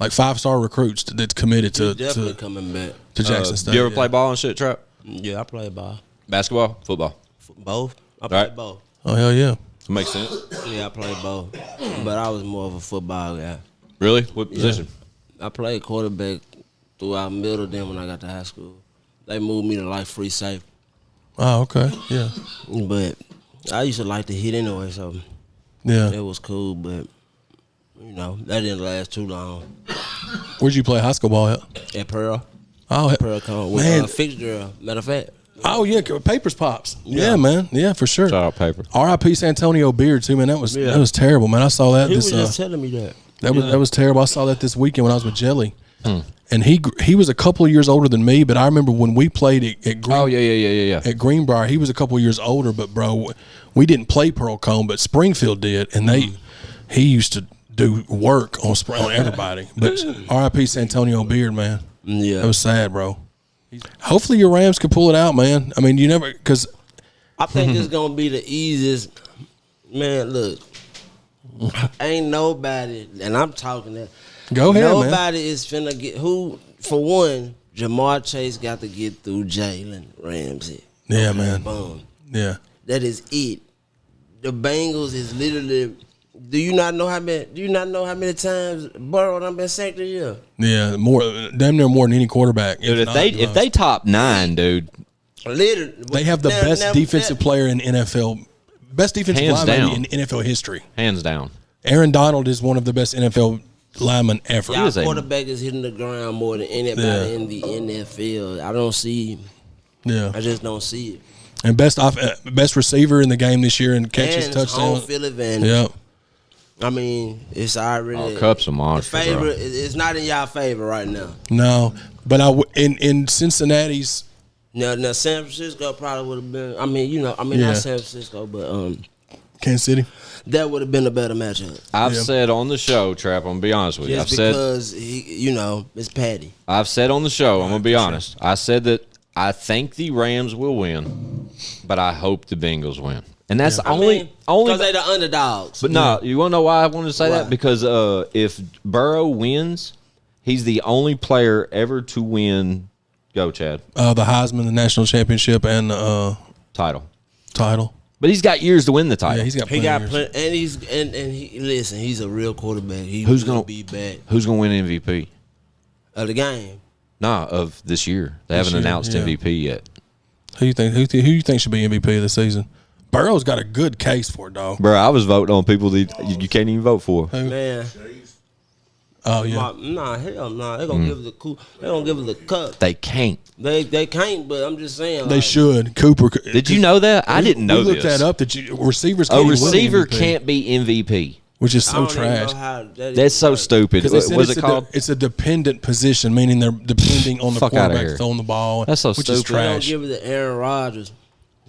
[SPEAKER 5] like 5-star recruits that's committed to
[SPEAKER 4] definitely coming back
[SPEAKER 5] to Jackson State.
[SPEAKER 2] You ever play ball and shit, Trap?
[SPEAKER 4] Yeah, I play ball.
[SPEAKER 2] Basketball, football,
[SPEAKER 4] both. I play both.
[SPEAKER 5] Oh hell yeah,
[SPEAKER 2] that makes sense.
[SPEAKER 4] Yeah, I play both, but I was more of a football guy.
[SPEAKER 2] Really? What position?
[SPEAKER 4] I played quarterback throughout middle. Then when I got to high school, they moved me to like free safety.
[SPEAKER 5] Oh, okay. Yeah.
[SPEAKER 4] But I used to like to hit anyway, so
[SPEAKER 5] Yeah.
[SPEAKER 4] it was cool. But you know, that didn't last too long.
[SPEAKER 5] Where'd you play high school ball at?
[SPEAKER 4] At Pearl,
[SPEAKER 5] Oh,
[SPEAKER 4] Pearl Con with
[SPEAKER 5] man.
[SPEAKER 4] Fitzgerald. Matter of fact,
[SPEAKER 5] Oh yeah, Papers Pops. Yeah,
[SPEAKER 4] Yeah.
[SPEAKER 5] man. Yeah, for sure.
[SPEAKER 2] Shout out Paper.
[SPEAKER 5] R.I.P. Santonio Beard too, man. That was terrible, man. I saw that.
[SPEAKER 4] he
[SPEAKER 5] This
[SPEAKER 4] was just telling me that.
[SPEAKER 5] that was terrible. I saw that this weekend when I was with Jelly, and he was a couple of years older than me. But I remember when we played at Green, at Greenbrier, he was a couple of years older. But bro, we didn't play Pearl Cone, but Springfield did, and he used to do work on everybody. But R.I.P. Santonio Beard, man.
[SPEAKER 4] Yeah,
[SPEAKER 5] That was sad, bro. Hopefully your Rams can pull it out, man. I mean, you never because
[SPEAKER 4] I think it's gonna be the easiest. Man, look, ain't nobody, and I'm talking that.
[SPEAKER 5] go ahead, man.
[SPEAKER 4] Nobody is finna get who. For one, Jamar Chase got to get through Jalen Ramsey.
[SPEAKER 5] Yeah, man.
[SPEAKER 4] Boom.
[SPEAKER 5] Yeah.
[SPEAKER 4] That is it. The Bengals is literally. Do you not know how many times Burrow done been sacked this year?
[SPEAKER 5] Yeah, damn near more than any quarterback.
[SPEAKER 2] Dude, if they top 9, dude,
[SPEAKER 4] Literally,
[SPEAKER 5] They have the best defensive player in NFL, best defensive
[SPEAKER 2] Hands
[SPEAKER 5] lineman
[SPEAKER 2] down.
[SPEAKER 5] in NFL history.
[SPEAKER 2] hands down.
[SPEAKER 5] Aaron Donald is one of the best NFL linemen ever.
[SPEAKER 4] Y'all
[SPEAKER 2] is a-
[SPEAKER 4] quarterback is hitting the ground more than anybody in the NFL. I don't see.
[SPEAKER 5] Yeah,
[SPEAKER 4] I just don't see it.
[SPEAKER 5] and best receiver in the game this year and catches
[SPEAKER 4] And it's home
[SPEAKER 5] touchdowns.
[SPEAKER 4] field advantage.
[SPEAKER 5] Yeah,
[SPEAKER 4] I mean, it's already
[SPEAKER 2] Oh, Cup's a monster,
[SPEAKER 4] favor.
[SPEAKER 2] bro.
[SPEAKER 4] It's not in y'all favor right now.
[SPEAKER 5] no, but in Cincinnati's.
[SPEAKER 4] Now San Francisco probably would have been.
[SPEAKER 5] Yeah.
[SPEAKER 4] Not San Francisco, but
[SPEAKER 5] Kansas City.
[SPEAKER 4] that would have been a better matchup.
[SPEAKER 2] I've said on the show, Trap, I'm gonna be honest with you.
[SPEAKER 4] Just because it's Patty.
[SPEAKER 2] I've said on the show, I'm gonna be honest. I said that I think the Rams will win, but I hope the Bengals win. And that's only
[SPEAKER 4] because they the underdogs.
[SPEAKER 2] But no, you want to know why I wanted to say
[SPEAKER 4] Why?
[SPEAKER 2] that? Because if Burrow wins, he's the only player ever to win. Go, Chad.
[SPEAKER 5] The Heisman, the national championship, and
[SPEAKER 2] Title.
[SPEAKER 5] title.
[SPEAKER 2] But he's got years to win the title.
[SPEAKER 5] Yeah, he's got.
[SPEAKER 4] He
[SPEAKER 5] Plenty
[SPEAKER 4] got
[SPEAKER 5] of years.
[SPEAKER 4] plenty, and he listen. He's a real quarterback.
[SPEAKER 2] Who's gonna
[SPEAKER 4] be back
[SPEAKER 2] Who's gonna win MVP?
[SPEAKER 4] of the game?
[SPEAKER 2] Nah, of this year. They haven't
[SPEAKER 5] year,
[SPEAKER 2] announced
[SPEAKER 5] yeah.
[SPEAKER 2] MVP yet.
[SPEAKER 5] Who you think? Who you think should be MVP of the season? Burrow's got a good case for it, dog.
[SPEAKER 2] Bro, I was voting on people that you can't even vote for.
[SPEAKER 4] Man,
[SPEAKER 5] Oh yeah.
[SPEAKER 4] hell nah. They're gonna give it the cool. They're gonna give it the cup.
[SPEAKER 2] They can't.
[SPEAKER 4] They can't. But I'm just saying.
[SPEAKER 5] They
[SPEAKER 4] like,
[SPEAKER 5] should. Cooper.
[SPEAKER 2] Did you know that? I didn't know
[SPEAKER 5] we looked
[SPEAKER 2] this.
[SPEAKER 5] that up. That receivers.
[SPEAKER 2] A
[SPEAKER 5] Can't win
[SPEAKER 2] receiver
[SPEAKER 5] MVP,
[SPEAKER 2] can't be MVP.
[SPEAKER 5] which is
[SPEAKER 4] I
[SPEAKER 5] so
[SPEAKER 4] don't even
[SPEAKER 5] trash.
[SPEAKER 4] know how that
[SPEAKER 2] That's
[SPEAKER 4] even
[SPEAKER 2] so
[SPEAKER 4] works.
[SPEAKER 2] stupid.
[SPEAKER 5] Because they said
[SPEAKER 2] Was it called?
[SPEAKER 5] It's a dependent position, meaning they're depending on the
[SPEAKER 2] Fuck outta
[SPEAKER 5] quarterback
[SPEAKER 2] here.
[SPEAKER 5] throwing the ball.
[SPEAKER 2] That's so
[SPEAKER 5] which is
[SPEAKER 2] stupid.
[SPEAKER 4] They don't
[SPEAKER 5] trash.
[SPEAKER 4] give it to Aaron Rodgers.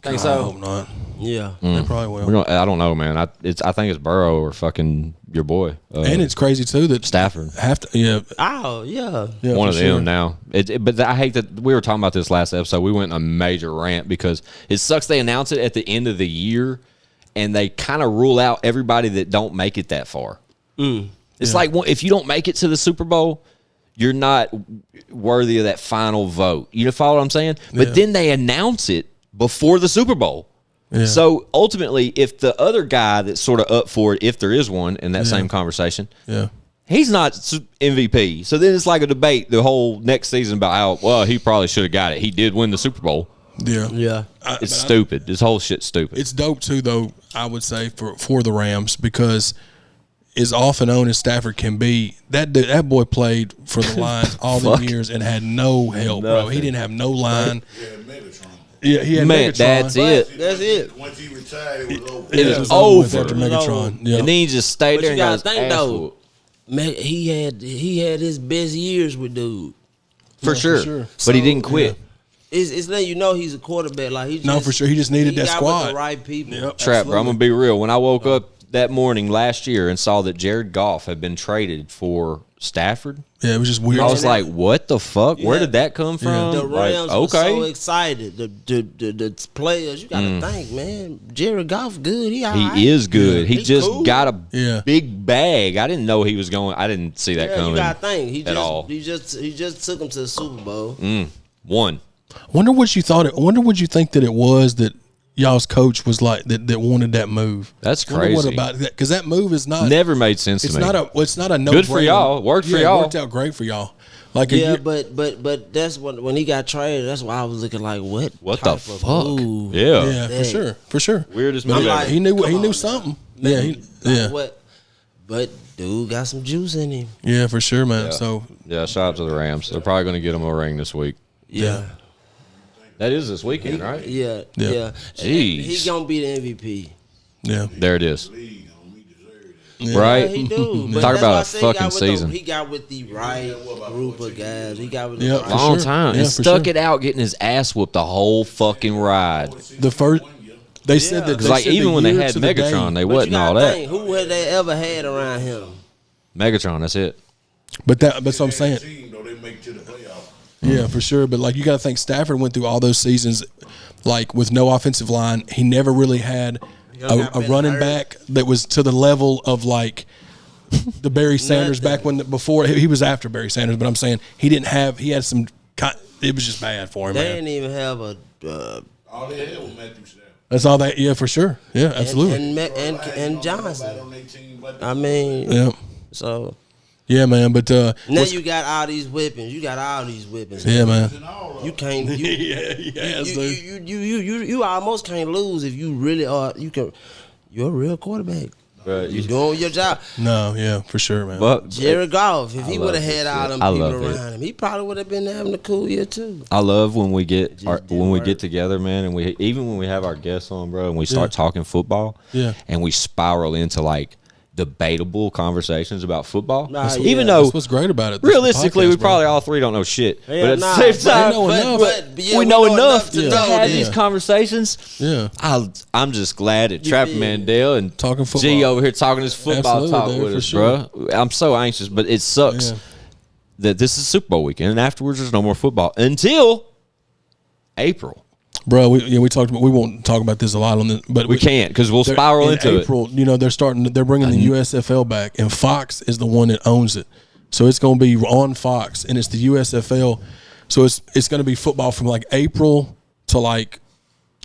[SPEAKER 2] Think
[SPEAKER 5] I
[SPEAKER 2] so?
[SPEAKER 5] hope not.
[SPEAKER 4] Yeah.
[SPEAKER 5] They probably will.
[SPEAKER 2] We're gonna, I don't know, man. I think it's Burrow or fucking your boy.
[SPEAKER 5] And it's crazy too that
[SPEAKER 2] Stafford.
[SPEAKER 5] have to. Yeah,
[SPEAKER 4] Oh yeah.
[SPEAKER 5] yeah
[SPEAKER 2] One
[SPEAKER 5] for
[SPEAKER 2] of
[SPEAKER 5] sure.
[SPEAKER 2] them now. But I hate that we were talking about this last episode. We went on a major rant because it sucks they announce it at the end of the year and they kind of rule out everybody that don't make it that far. It's like if you don't make it to the Super Bowl, you're not worthy of that final vote. You follow what I'm saying? But then they announce it before the Super Bowl.
[SPEAKER 5] Yeah.
[SPEAKER 2] So ultimately, if the other guy that's sort of up for it, if there is one in that same conversation,
[SPEAKER 5] Yeah.
[SPEAKER 2] he's not MVP. So then it's like a debate the whole next season about how, well, he probably should have got it. He did win the Super Bowl.
[SPEAKER 5] Yeah.
[SPEAKER 4] Yeah.
[SPEAKER 2] It's stupid. This whole shit's stupid.
[SPEAKER 5] It's dope too, though. I would say for the Rams because as off and on as Stafford can be, that boy played for the Lions all the years and had no help, bro. He didn't have no line. Yeah, he had
[SPEAKER 2] Man,
[SPEAKER 5] Megatron.
[SPEAKER 2] that's it.
[SPEAKER 4] That's it.
[SPEAKER 3] Once he retired, it was over.
[SPEAKER 2] It
[SPEAKER 5] It
[SPEAKER 2] was
[SPEAKER 5] was over with
[SPEAKER 2] over.
[SPEAKER 5] after Megatron. Yeah.
[SPEAKER 2] And then he just stayed
[SPEAKER 4] But
[SPEAKER 2] there
[SPEAKER 4] you
[SPEAKER 2] and got
[SPEAKER 4] gotta
[SPEAKER 2] his
[SPEAKER 4] think
[SPEAKER 2] ass
[SPEAKER 4] though,
[SPEAKER 2] whooped.
[SPEAKER 4] man, he had his best years with dude.
[SPEAKER 2] For sure.
[SPEAKER 5] sure.
[SPEAKER 2] But he didn't quit.
[SPEAKER 4] It's letting you know he's a quarterback. Like he just,
[SPEAKER 5] No, for sure. He just needed that
[SPEAKER 4] got
[SPEAKER 5] squad.
[SPEAKER 4] with the right people.
[SPEAKER 5] Yep.
[SPEAKER 2] Trap, bro. I'm going to be real. When I woke up that morning last year and saw that Jared Goff had been traded for Stafford,
[SPEAKER 5] Yeah, it was just weird.
[SPEAKER 2] I was like, what the fuck? Where
[SPEAKER 4] Yeah.
[SPEAKER 2] did that come from?
[SPEAKER 4] The
[SPEAKER 2] Like,
[SPEAKER 4] Rams were so excited. The players, you gotta think, man. Jared Goff good. He all right.
[SPEAKER 2] He is good. He
[SPEAKER 4] He
[SPEAKER 2] just
[SPEAKER 4] cool.
[SPEAKER 2] got a
[SPEAKER 5] Yeah.
[SPEAKER 2] big bag. I didn't know he was going. I didn't see that
[SPEAKER 4] Yeah,
[SPEAKER 2] coming
[SPEAKER 4] you gotta think. He
[SPEAKER 2] at
[SPEAKER 4] just
[SPEAKER 2] all.
[SPEAKER 4] he just took him to the Super Bowl.
[SPEAKER 2] One.
[SPEAKER 5] Wonder what you think that it was that y'all's coach was like that wanted that move?
[SPEAKER 2] That's
[SPEAKER 5] Wonder what
[SPEAKER 2] crazy.
[SPEAKER 5] about that? Because that move is not
[SPEAKER 2] Never made sense to
[SPEAKER 5] It's
[SPEAKER 2] me.
[SPEAKER 5] not a no.
[SPEAKER 2] Good for y'all. Worked for y'all.
[SPEAKER 5] It worked out great for y'all. Like
[SPEAKER 4] Yeah, but that's when he got traded. That's why I was looking like, what
[SPEAKER 2] What the
[SPEAKER 4] type of
[SPEAKER 2] fuck?
[SPEAKER 4] move?
[SPEAKER 2] Yeah.
[SPEAKER 5] yeah, for sure.
[SPEAKER 2] Weirdest
[SPEAKER 5] But
[SPEAKER 2] move
[SPEAKER 5] he,
[SPEAKER 2] ever.
[SPEAKER 5] he knew
[SPEAKER 4] Come on
[SPEAKER 5] something.
[SPEAKER 4] now.
[SPEAKER 5] Yeah,
[SPEAKER 4] Like, what? But dude got some juice in him.
[SPEAKER 5] yeah, for sure, man.
[SPEAKER 2] Yeah.
[SPEAKER 5] So
[SPEAKER 2] Yeah, shout out to the Rams. They're probably going to get him a ring this week.
[SPEAKER 4] Yeah.
[SPEAKER 2] That is this weekend, right?
[SPEAKER 4] Yeah.
[SPEAKER 5] Yeah.
[SPEAKER 4] Yeah.
[SPEAKER 2] Jeez.
[SPEAKER 4] He gonna be the MVP.
[SPEAKER 5] yeah,
[SPEAKER 2] There it is.
[SPEAKER 5] yeah.
[SPEAKER 2] Right?
[SPEAKER 4] Yeah, he do. But
[SPEAKER 2] Talk
[SPEAKER 4] that's
[SPEAKER 2] about
[SPEAKER 4] why I
[SPEAKER 2] a
[SPEAKER 4] say he got
[SPEAKER 2] fucking
[SPEAKER 4] with
[SPEAKER 2] season.
[SPEAKER 4] He got with the right group of guys. He got with the
[SPEAKER 5] Yeah,
[SPEAKER 4] right.
[SPEAKER 5] for
[SPEAKER 2] Long
[SPEAKER 5] sure.
[SPEAKER 2] time.
[SPEAKER 5] Yeah,
[SPEAKER 2] And
[SPEAKER 5] for
[SPEAKER 2] stuck
[SPEAKER 5] sure.
[SPEAKER 2] it out getting his ass whooped the whole fucking ride.
[SPEAKER 5] The first they said that
[SPEAKER 2] Because like
[SPEAKER 5] said
[SPEAKER 2] even
[SPEAKER 5] the
[SPEAKER 2] when they
[SPEAKER 5] year
[SPEAKER 2] had
[SPEAKER 5] to the
[SPEAKER 2] Megatron,
[SPEAKER 5] day-
[SPEAKER 2] they
[SPEAKER 4] But you
[SPEAKER 2] wasn't all
[SPEAKER 4] gotta
[SPEAKER 2] that.
[SPEAKER 4] think, who had they ever had around him?
[SPEAKER 2] Megatron, that's it.
[SPEAKER 5] But that's what I'm saying.
[SPEAKER 3] Team, though, they make it to the playoffs.
[SPEAKER 5] Yeah, for sure. But like you got to think, Stafford went through all those seasons, like with no offensive line. He never really had a running back that was to the level of like the Barry Sanders back before he was after Barry Sanders. But I'm saying he didn't have. He had some. It was just bad for him.
[SPEAKER 4] They
[SPEAKER 5] Man.
[SPEAKER 4] didn't even have a.
[SPEAKER 3] All they had was Matthew Stafford.
[SPEAKER 5] That's all that. Yeah, for sure. Yeah, absolutely.
[SPEAKER 4] And Johnson.
[SPEAKER 3] On their team, but
[SPEAKER 4] I mean,
[SPEAKER 5] Yeah,
[SPEAKER 4] so
[SPEAKER 5] yeah, man. But
[SPEAKER 4] now
[SPEAKER 5] what's-
[SPEAKER 4] you got all these weapons. You got all these weapons.
[SPEAKER 5] yeah, man.
[SPEAKER 3] and all of
[SPEAKER 4] You can't. You,
[SPEAKER 5] Yeah,
[SPEAKER 4] you almost can't lose if you really are. You can. You're a real quarterback.
[SPEAKER 2] But
[SPEAKER 4] You're doing your job.
[SPEAKER 5] No, yeah, for sure, man.
[SPEAKER 2] But
[SPEAKER 4] Jared Goff, if he
[SPEAKER 2] love
[SPEAKER 4] would have
[SPEAKER 2] this
[SPEAKER 4] had all
[SPEAKER 2] shit.
[SPEAKER 4] them
[SPEAKER 2] I
[SPEAKER 4] people
[SPEAKER 2] love it.
[SPEAKER 4] around him, he probably would have been having a cool year too.
[SPEAKER 2] I love when we get
[SPEAKER 4] didn't
[SPEAKER 2] when we
[SPEAKER 4] work.
[SPEAKER 2] get together, man, and we even when we have our guests on, bro, and we start talking football,
[SPEAKER 5] Yeah.
[SPEAKER 2] and we spiral into like debatable conversations about football.
[SPEAKER 4] Nah,
[SPEAKER 2] even
[SPEAKER 4] yeah.
[SPEAKER 2] though
[SPEAKER 5] That's what's great about it. This
[SPEAKER 2] realistically,
[SPEAKER 5] podcast,
[SPEAKER 2] we
[SPEAKER 5] bro.
[SPEAKER 2] probably all three don't know shit,
[SPEAKER 4] Yeah,
[SPEAKER 2] but at
[SPEAKER 4] nah,
[SPEAKER 2] the same time,
[SPEAKER 5] know enough.
[SPEAKER 2] we know enough to
[SPEAKER 5] to
[SPEAKER 2] have
[SPEAKER 5] know
[SPEAKER 2] these
[SPEAKER 5] that.
[SPEAKER 2] conversations.
[SPEAKER 5] Yeah.
[SPEAKER 2] I'm just glad that Trapperman Dale and
[SPEAKER 5] Talking football.
[SPEAKER 2] G over here talking his football
[SPEAKER 5] Absolutely,
[SPEAKER 2] talk
[SPEAKER 5] dude,
[SPEAKER 2] with
[SPEAKER 5] for
[SPEAKER 2] us,
[SPEAKER 5] sure.
[SPEAKER 2] bro. I'm so anxious, but it sucks
[SPEAKER 5] Yeah.
[SPEAKER 2] that this is Super Bowl weekend, and afterwards there's no more football until April.
[SPEAKER 5] Bro, we talked about. We won't talk about this a lot on this, but
[SPEAKER 2] We can't because we'll
[SPEAKER 5] they're-
[SPEAKER 2] spiral
[SPEAKER 5] in
[SPEAKER 2] into
[SPEAKER 5] April, you know, they're bringing the USFL back, and Fox is the one that owns it. So it's going to be on Fox, and it's the USFL. So it's going to be football from like April to like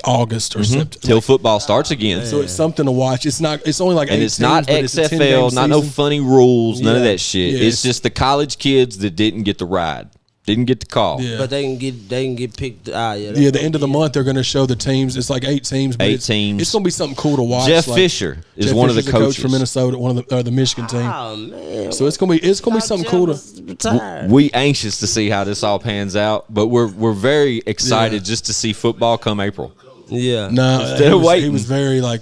[SPEAKER 5] August or September.
[SPEAKER 2] till football starts again.
[SPEAKER 5] So it's something to watch. It's not. It's only like
[SPEAKER 2] And
[SPEAKER 5] 8
[SPEAKER 2] it's not
[SPEAKER 5] teams, but it's a
[SPEAKER 2] XFL,
[SPEAKER 5] 10-game
[SPEAKER 2] not no
[SPEAKER 5] season.
[SPEAKER 2] funny rules, none of
[SPEAKER 5] Yeah.
[SPEAKER 2] that shit.
[SPEAKER 5] Yeah,
[SPEAKER 2] it's
[SPEAKER 5] it's-
[SPEAKER 2] just the college kids that didn't get the ride, didn't get the call.
[SPEAKER 5] Yeah.
[SPEAKER 4] But they can get picked. Yeah,
[SPEAKER 5] Yeah, the end of the month they're going to show the teams. It's like 8 teams. But
[SPEAKER 2] 8
[SPEAKER 5] it's,
[SPEAKER 2] teams.
[SPEAKER 5] It's going to be something cool to watch.
[SPEAKER 2] Jeff
[SPEAKER 5] like-
[SPEAKER 2] Fisher is
[SPEAKER 5] Jeff
[SPEAKER 2] one of the
[SPEAKER 5] Fisher's a coach
[SPEAKER 2] coaches.
[SPEAKER 5] from Minnesota, one of the Michigan team.
[SPEAKER 4] Oh man.
[SPEAKER 5] So it's gonna be something cool to.
[SPEAKER 4] Retired.
[SPEAKER 2] We anxious to see how this all pans out, but we're very excited
[SPEAKER 5] Yeah.
[SPEAKER 2] just to see football come April.
[SPEAKER 4] Yeah.
[SPEAKER 5] No,
[SPEAKER 2] Instead of
[SPEAKER 5] he
[SPEAKER 2] waiting.
[SPEAKER 5] was very like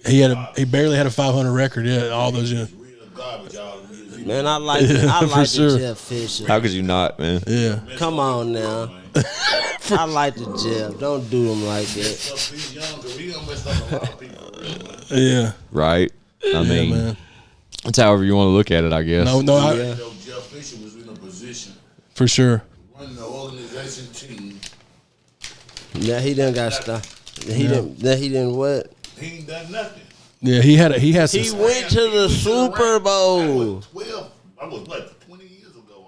[SPEAKER 5] he barely had a 500 record. Yeah, all those years.
[SPEAKER 3] real garbage all them years.
[SPEAKER 4] Man, I like
[SPEAKER 5] Yeah, for
[SPEAKER 4] the
[SPEAKER 5] sure.
[SPEAKER 4] Jeff Fisher.
[SPEAKER 2] How could you not, man?
[SPEAKER 5] Yeah,
[SPEAKER 4] Come on now. I like the Jeff. Don't do him like that.
[SPEAKER 3] He's young, 'cause he done messed up a lot of people.
[SPEAKER 5] yeah,
[SPEAKER 2] Right? I mean,
[SPEAKER 5] man.
[SPEAKER 2] it's however you want to look at it, I guess.
[SPEAKER 5] No,
[SPEAKER 3] Though
[SPEAKER 4] Yeah.
[SPEAKER 3] Jeff Fisher was in a position
[SPEAKER 5] for sure.
[SPEAKER 3] running the organization team.
[SPEAKER 4] Now he done got stuff. He didn't what?
[SPEAKER 3] He ain't done nothing.
[SPEAKER 5] Yeah, he has
[SPEAKER 4] He
[SPEAKER 5] some.
[SPEAKER 4] went to the Super Bowl.
[SPEAKER 3] 12. I was what, 20 years ago.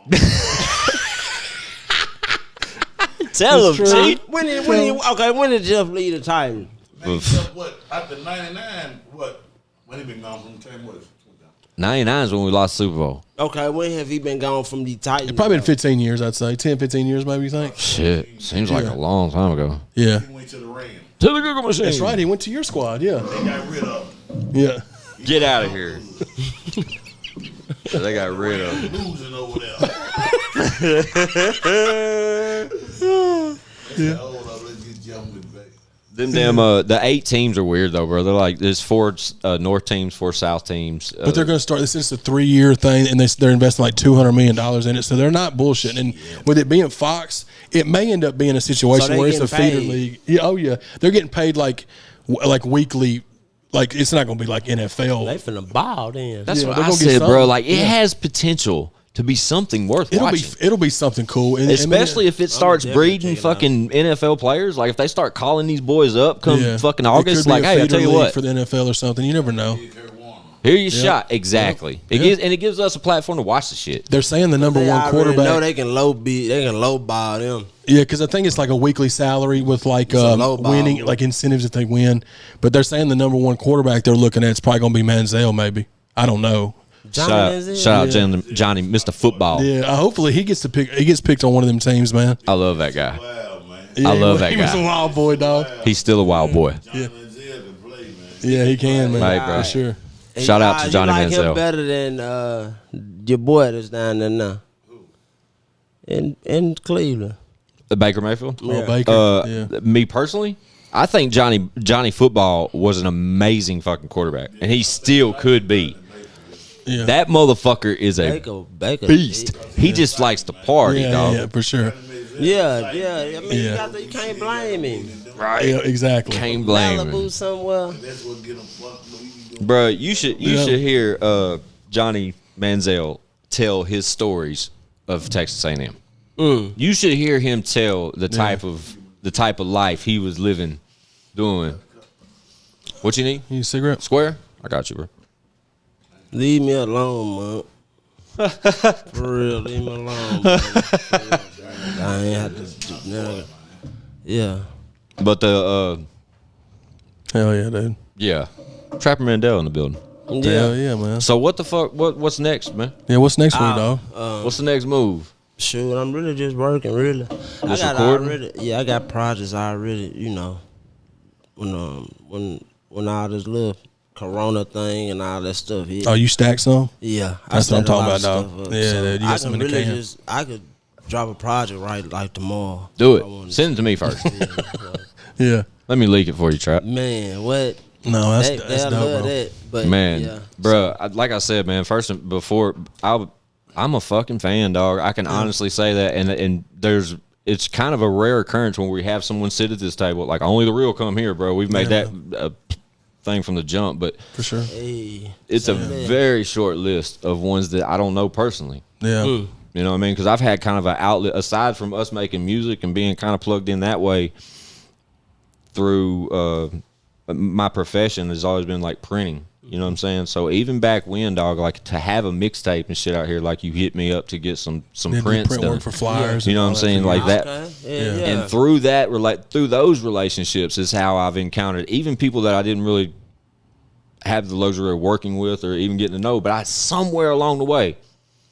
[SPEAKER 2] Tell him,
[SPEAKER 5] true.
[SPEAKER 2] G.
[SPEAKER 4] When did Jeff leave the Titans?
[SPEAKER 3] Man, Jeff, what, after 99, what? When he been gone from the team, what is it?
[SPEAKER 2] 99 is when we lost Super Bowl.
[SPEAKER 4] Okay, when have he been gone from the Titans?
[SPEAKER 5] Probably been 15 years, I'd say 10, 15 years, maybe you think.
[SPEAKER 2] Shit, seems like a long time ago.
[SPEAKER 5] Yeah,
[SPEAKER 3] He went to the Rams.
[SPEAKER 2] To the Google machine.
[SPEAKER 5] that's right. He went to your squad. Yeah,
[SPEAKER 3] They got rid of him.
[SPEAKER 5] yeah.
[SPEAKER 2] Get out of here. They got rid of him.
[SPEAKER 3] Losing over there. Yeah. Hold up, let's get Jeff with back.
[SPEAKER 2] Them damn the 8 teams are weird though, bro. They're like there's 4 North teams, 4 South teams.
[SPEAKER 5] But they're going to start. This is a 3-year thing, and they're investing like $200 million in it. So they're not bullshitting. And with it being Fox, it may end up being a situation
[SPEAKER 4] So they
[SPEAKER 5] where it's a
[SPEAKER 4] getting
[SPEAKER 5] feeder
[SPEAKER 4] paid.
[SPEAKER 5] league. Yeah, oh yeah, they're getting paid like weekly. Like it's not going to be like NFL.
[SPEAKER 4] They finna ball then.
[SPEAKER 2] That's
[SPEAKER 5] Yeah,
[SPEAKER 2] what
[SPEAKER 5] they're
[SPEAKER 2] I
[SPEAKER 5] gonna get
[SPEAKER 2] said, bro.
[SPEAKER 5] something.
[SPEAKER 2] Like it
[SPEAKER 5] Yeah.
[SPEAKER 2] has potential to be something worth watching.
[SPEAKER 5] It'll be something cool, and
[SPEAKER 2] Especially if it starts
[SPEAKER 4] definitely
[SPEAKER 2] breeding
[SPEAKER 4] checking it out.
[SPEAKER 2] fucking NFL players. Like if they start calling these boys up come
[SPEAKER 5] yeah.
[SPEAKER 2] fucking
[SPEAKER 5] It
[SPEAKER 2] August,
[SPEAKER 5] could be
[SPEAKER 2] like,
[SPEAKER 5] a
[SPEAKER 2] hey, I
[SPEAKER 5] feeder
[SPEAKER 2] tell you
[SPEAKER 5] league
[SPEAKER 2] what,
[SPEAKER 5] for the NFL or something. You never know.
[SPEAKER 3] Kurt Warner.
[SPEAKER 2] Hear your shot. Exactly. It gives us a platform to watch the shit.
[SPEAKER 5] They're saying the number one quarterback.
[SPEAKER 4] No, they can low ball them.
[SPEAKER 5] Yeah, because I think it's like a weekly salary with like winning, like incentives if they win. But they're saying the number one quarterback they're looking at is probably going to be Manziel, maybe. I don't know.
[SPEAKER 2] Shout out Johnny, Mr. Football.
[SPEAKER 5] Yeah, hopefully he gets picked on one of them teams, man.
[SPEAKER 2] I love that guy.
[SPEAKER 3] Wow, man.
[SPEAKER 5] Yeah,
[SPEAKER 2] I love that guy.
[SPEAKER 5] He was a wild boy, dog.
[SPEAKER 2] He's still a wild boy.
[SPEAKER 3] Johnny Manziel can play, man.
[SPEAKER 5] Yeah, he can, man.
[SPEAKER 2] Right, bro.
[SPEAKER 5] For sure.
[SPEAKER 2] Shout out to Johnny
[SPEAKER 4] Manziel.
[SPEAKER 2] Manziel.
[SPEAKER 4] Him better than your boy that's down there now. In Cleveland.
[SPEAKER 2] Baker Mayfield?
[SPEAKER 5] Oh, Baker.
[SPEAKER 2] Me personally, I think Johnny Football was an amazing fucking quarterback, and he still could be.
[SPEAKER 5] Yeah.
[SPEAKER 2] That motherfucker is a
[SPEAKER 4] Baker
[SPEAKER 2] beast. He just likes to party, dog.
[SPEAKER 5] Yeah, for sure.
[SPEAKER 4] Yeah. I mean, you can't blame him.
[SPEAKER 2] Right?
[SPEAKER 5] Yeah, exactly.
[SPEAKER 2] Can't blame him.
[SPEAKER 4] Malibu somewhere.
[SPEAKER 3] That's what get him fucked.
[SPEAKER 2] Bro, you should hear Johnny Manziel tell his stories of Texas A&M. You should hear him tell the type of life he was living, doing. What you need?
[SPEAKER 5] You need a cigarette?
[SPEAKER 2] Square? I got you, bro.
[SPEAKER 4] Leave me alone, man. For real, leave me alone, man. I ain't have to do nothing. Yeah.
[SPEAKER 2] But the
[SPEAKER 5] Hell yeah, dude.
[SPEAKER 2] yeah, Trapper Mandel in the building.
[SPEAKER 5] Hell yeah, man.
[SPEAKER 2] So what the fuck? What's next, man?
[SPEAKER 5] Yeah, what's next for you, dog?
[SPEAKER 2] What's the next move?
[SPEAKER 4] Shoot, I'm really just working, really.
[SPEAKER 2] Just recording?
[SPEAKER 4] I got projects already, you know. When all this little Corona thing and all that stuff hit.
[SPEAKER 5] Oh, you stacked some?
[SPEAKER 4] Yeah.
[SPEAKER 5] That's what I'm
[SPEAKER 4] set a
[SPEAKER 5] talking
[SPEAKER 4] lot
[SPEAKER 5] about,
[SPEAKER 4] of
[SPEAKER 5] dog.
[SPEAKER 4] stuff up.
[SPEAKER 5] Yeah,
[SPEAKER 4] So
[SPEAKER 5] dude, you got some in the can.
[SPEAKER 4] I could drop a project right like tomorrow.
[SPEAKER 2] Do
[SPEAKER 4] I wanted
[SPEAKER 2] it. Send it to me first.
[SPEAKER 5] Yeah.
[SPEAKER 2] Let me leak it for you, Trap.
[SPEAKER 4] Man, what?
[SPEAKER 5] No, that's
[SPEAKER 4] They
[SPEAKER 5] dope,
[SPEAKER 4] love
[SPEAKER 5] bro.
[SPEAKER 4] that. But
[SPEAKER 2] Man,
[SPEAKER 4] yeah.
[SPEAKER 2] bro, like I said, man, first and before, I'm a fucking fan, dog. I can honestly say that, and it's kind of a rare occurrence when we have someone sit at this table. Like, only the real come here, bro. We've made that a thing from the jump, but
[SPEAKER 5] For sure.
[SPEAKER 4] Hey.
[SPEAKER 2] it's a very short list of ones that I don't know personally.
[SPEAKER 5] Yeah.
[SPEAKER 2] You know what I mean? Because I've had kind of an outlet, aside from us making music and being kind of plugged in that way through my profession has always been like printing. You know what I'm saying? So even back when, dog, like to have a mixtape and shit out here, like you hit me up to get some
[SPEAKER 5] Yeah,
[SPEAKER 2] prints
[SPEAKER 5] print
[SPEAKER 2] done.
[SPEAKER 5] work for flyers.
[SPEAKER 2] You know what I'm saying? Like that.
[SPEAKER 4] Okay. Yeah.
[SPEAKER 2] And through that, through those relationships is how I've encountered even people that I didn't really have the luxury of working with or even getting to know, but I somewhere along the way.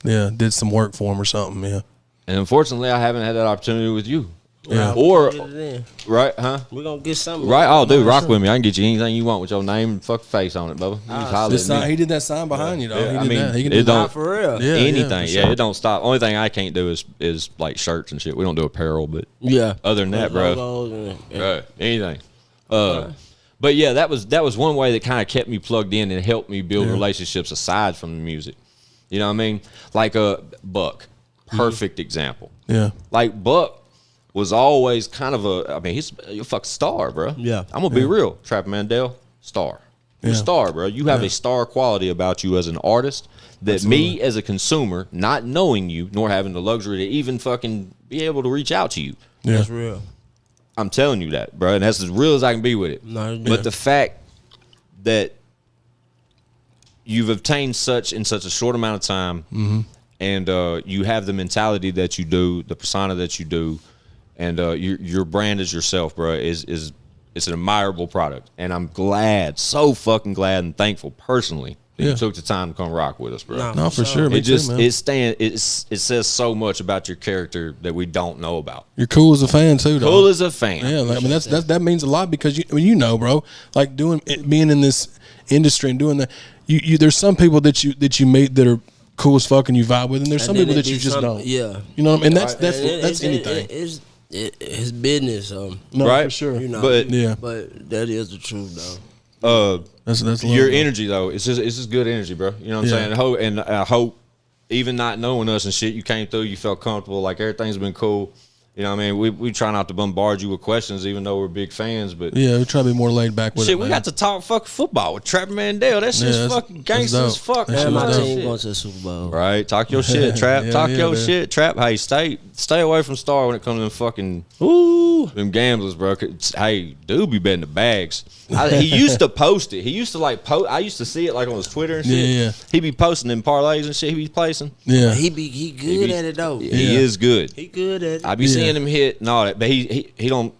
[SPEAKER 5] Yeah, did some work for him or something, yeah.
[SPEAKER 2] And unfortunately, I haven't had that opportunity with you.
[SPEAKER 5] Yeah.
[SPEAKER 2] Or,
[SPEAKER 4] Get it in.
[SPEAKER 2] right, huh?
[SPEAKER 4] We're gonna get something.
[SPEAKER 2] Right, oh, dude, rock with me. I can get you anything you want with your name and fuck face on it, Bubba. You just holler
[SPEAKER 5] This
[SPEAKER 2] at
[SPEAKER 5] sign,
[SPEAKER 2] me.
[SPEAKER 5] he did that sign behind you, dog.
[SPEAKER 2] Yeah,
[SPEAKER 5] He
[SPEAKER 2] I
[SPEAKER 5] did
[SPEAKER 2] mean,
[SPEAKER 5] that. He can
[SPEAKER 2] it
[SPEAKER 5] do
[SPEAKER 2] don't-
[SPEAKER 5] that.
[SPEAKER 4] For real.
[SPEAKER 5] Yeah,
[SPEAKER 2] Anything,
[SPEAKER 5] for
[SPEAKER 2] yeah,
[SPEAKER 5] sure.
[SPEAKER 2] it don't stop. Only thing I can't do is like shirts and shit. We don't do apparel, but
[SPEAKER 4] Yeah.
[SPEAKER 2] other than that, bro,
[SPEAKER 4] Logos and-
[SPEAKER 2] right, anything. But yeah, that was one way that kind of kept me plugged in and helped me build relationships aside from the music. You know what I mean? Like Buck, perfect example.
[SPEAKER 5] Yeah.
[SPEAKER 2] Like Buck was always kind of he's a fucking star, bro.
[SPEAKER 4] Yeah.
[SPEAKER 2] I'm gonna be real. Trapper Mandel, star. You're a
[SPEAKER 5] Yeah.
[SPEAKER 2] star, bro. You have a star quality about you as an artist that me as a consumer, not knowing you nor having the luxury to even fucking be able to reach out to you.
[SPEAKER 5] Yeah.
[SPEAKER 4] That's real.
[SPEAKER 2] I'm telling you that, bro, and that's as real as I can be with it.
[SPEAKER 4] No,
[SPEAKER 2] But the fact that you've obtained such in such a short amount of time, and you have the mentality that you do, the persona that you do, and your brand is yourself, bro, is it's an admirable product, and I'm glad, so fucking glad and thankful personally that you took the time to come rock with us, bro.
[SPEAKER 5] No, for sure. Me
[SPEAKER 2] It just
[SPEAKER 5] too, man.
[SPEAKER 2] it says so much about your character that we don't know about.
[SPEAKER 5] You're cool as a fan too, dog.
[SPEAKER 2] Cool as a fan.
[SPEAKER 5] Yeah, like, I mean that means a lot because you know, bro, like being in this industry and doing that. You there's some people that you meet that are cool as fuck and you vibe with, and there's some
[SPEAKER 4] then
[SPEAKER 5] people
[SPEAKER 4] it
[SPEAKER 5] that you
[SPEAKER 4] be
[SPEAKER 5] just
[SPEAKER 4] some-
[SPEAKER 5] don't.
[SPEAKER 4] yeah.
[SPEAKER 5] You know what I mean? That's
[SPEAKER 4] It's
[SPEAKER 5] anything.
[SPEAKER 4] It's business.
[SPEAKER 5] No,
[SPEAKER 2] Right?
[SPEAKER 5] for sure.
[SPEAKER 4] You know.
[SPEAKER 2] But
[SPEAKER 5] Yeah.
[SPEAKER 4] But that is the truth, though.
[SPEAKER 5] That's
[SPEAKER 2] your
[SPEAKER 5] love,
[SPEAKER 2] energy though, it's just good energy, bro. You know what I'm
[SPEAKER 5] Yeah.
[SPEAKER 2] saying? And I hope even not knowing us and shit, you came through, you felt comfortable, like everything's been cool. You know what I mean? We try not to bombard you with questions, even though we're big fans. But
[SPEAKER 5] Yeah, we try to be more laid back with
[SPEAKER 2] shit,
[SPEAKER 5] it.
[SPEAKER 2] we
[SPEAKER 5] man.
[SPEAKER 2] got to talk fucking football with Trapperman Dale. That shit's
[SPEAKER 5] that's-
[SPEAKER 2] fucking
[SPEAKER 5] that's
[SPEAKER 2] gangsta as
[SPEAKER 5] dope.
[SPEAKER 2] fuck.
[SPEAKER 5] That
[SPEAKER 2] man.
[SPEAKER 5] shit
[SPEAKER 4] My
[SPEAKER 5] was dope.
[SPEAKER 4] team going to the Super Bowl.
[SPEAKER 2] Right, talk your shit, Trap.
[SPEAKER 5] Yeah,
[SPEAKER 2] talk
[SPEAKER 5] yeah,
[SPEAKER 2] your
[SPEAKER 5] man.
[SPEAKER 2] shit, Trap. Hey, stay away from Star when it comes to them fucking them gamblers, bro. 'Cause, hey, dude be betting the bags. He used to post it. He used to like post. I used to see it like on his Twitter and shit.
[SPEAKER 5] Yeah.
[SPEAKER 2] He be posting them parlays and shit. He be placing.
[SPEAKER 5] Yeah.
[SPEAKER 4] He good at it though.
[SPEAKER 2] He is good.
[SPEAKER 4] He good at it.
[SPEAKER 2] I be seeing him hit and all that, but he don't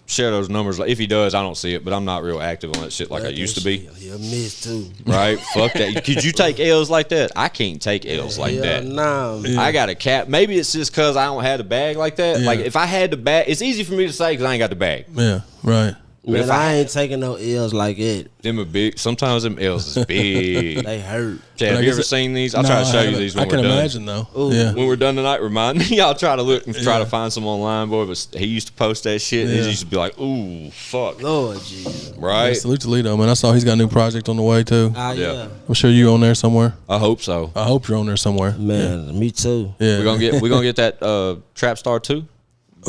[SPEAKER 2] share those numbers. Like if he does, I don't see it. But I'm not real active on that shit like I used to be.
[SPEAKER 4] He'll miss too.
[SPEAKER 2] Right? Fuck that. Could you take L's like that? I can't take L's like that.
[SPEAKER 4] Nah, man.
[SPEAKER 2] I got a cap. Maybe it's just because I don't have the bag like that.
[SPEAKER 5] Yeah.
[SPEAKER 2] Like if I had the bag, it's easy for me to say because I ain't got the bag.
[SPEAKER 5] Yeah, right.
[SPEAKER 2] But if
[SPEAKER 4] I ain't taking no L's like it.
[SPEAKER 2] Them are big. Sometimes them L's is big.
[SPEAKER 4] They hurt.
[SPEAKER 2] Chad,
[SPEAKER 5] But I
[SPEAKER 2] have you
[SPEAKER 5] guess
[SPEAKER 2] ever
[SPEAKER 5] it-
[SPEAKER 2] seen these? I'll
[SPEAKER 5] No,
[SPEAKER 2] try to show
[SPEAKER 5] I
[SPEAKER 2] you
[SPEAKER 5] haven't.
[SPEAKER 2] these
[SPEAKER 5] I
[SPEAKER 2] when
[SPEAKER 5] can
[SPEAKER 2] we're done.
[SPEAKER 5] imagine though.
[SPEAKER 4] Ooh.
[SPEAKER 5] Yeah.
[SPEAKER 2] When we're done tonight, remind me. Y'all try to look and try to find some online, boy. But he used to post that shit. And
[SPEAKER 5] Yeah.
[SPEAKER 2] he used to be like, "Ooh, fuck."
[SPEAKER 4] Lord Jesus.
[SPEAKER 2] Right?
[SPEAKER 5] Salute to Lito, man. I saw he's got a new project on the way too.
[SPEAKER 4] Yeah.
[SPEAKER 5] I'm sure you on there somewhere.
[SPEAKER 2] I hope so.
[SPEAKER 5] I hope you're on there somewhere.
[SPEAKER 4] Man, me too.
[SPEAKER 5] Yeah.
[SPEAKER 2] We're gonna get that Trap Star 2.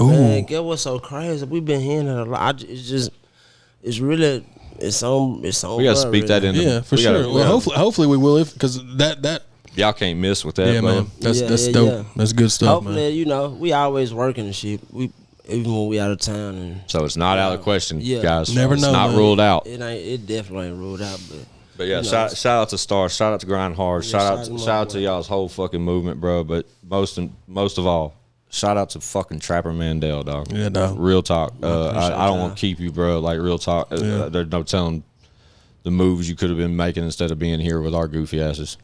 [SPEAKER 5] Ooh.
[SPEAKER 4] Man, get what's so crazy? We've been hearing it a lot. It's really, it's on.
[SPEAKER 2] We gotta speak that in.
[SPEAKER 5] Yeah, for sure. Well, hopefully we will, because that.
[SPEAKER 2] Y'all can't miss with that,
[SPEAKER 5] Yeah,
[SPEAKER 2] bro.
[SPEAKER 5] man. That's
[SPEAKER 4] Yeah,
[SPEAKER 5] dope.
[SPEAKER 4] yeah.
[SPEAKER 5] That's good stuff,
[SPEAKER 4] Hopefully,
[SPEAKER 5] man.
[SPEAKER 4] we always working and shit. We even when we out of town and
[SPEAKER 2] So it's not out of the question,
[SPEAKER 4] Yeah.
[SPEAKER 2] guys.
[SPEAKER 5] Never
[SPEAKER 2] it's
[SPEAKER 5] know,
[SPEAKER 2] not
[SPEAKER 5] man.
[SPEAKER 2] ruled out.
[SPEAKER 4] it definitely ain't ruled out.
[SPEAKER 2] But yeah,
[SPEAKER 4] you know,
[SPEAKER 2] shout out to Star, shout out to Grind Hard,
[SPEAKER 4] Yeah,
[SPEAKER 2] shout out to y'all's whole fucking movement, bro. But most of all, shout out to fucking Trapperman Dale, dog.
[SPEAKER 5] Yeah, dog.
[SPEAKER 2] Real talk. I don't
[SPEAKER 4] y'all.
[SPEAKER 2] want to keep you, bro. Like real talk.
[SPEAKER 5] Yeah.
[SPEAKER 2] There's no telling the moves you could have been making instead of being here with our goofy asses.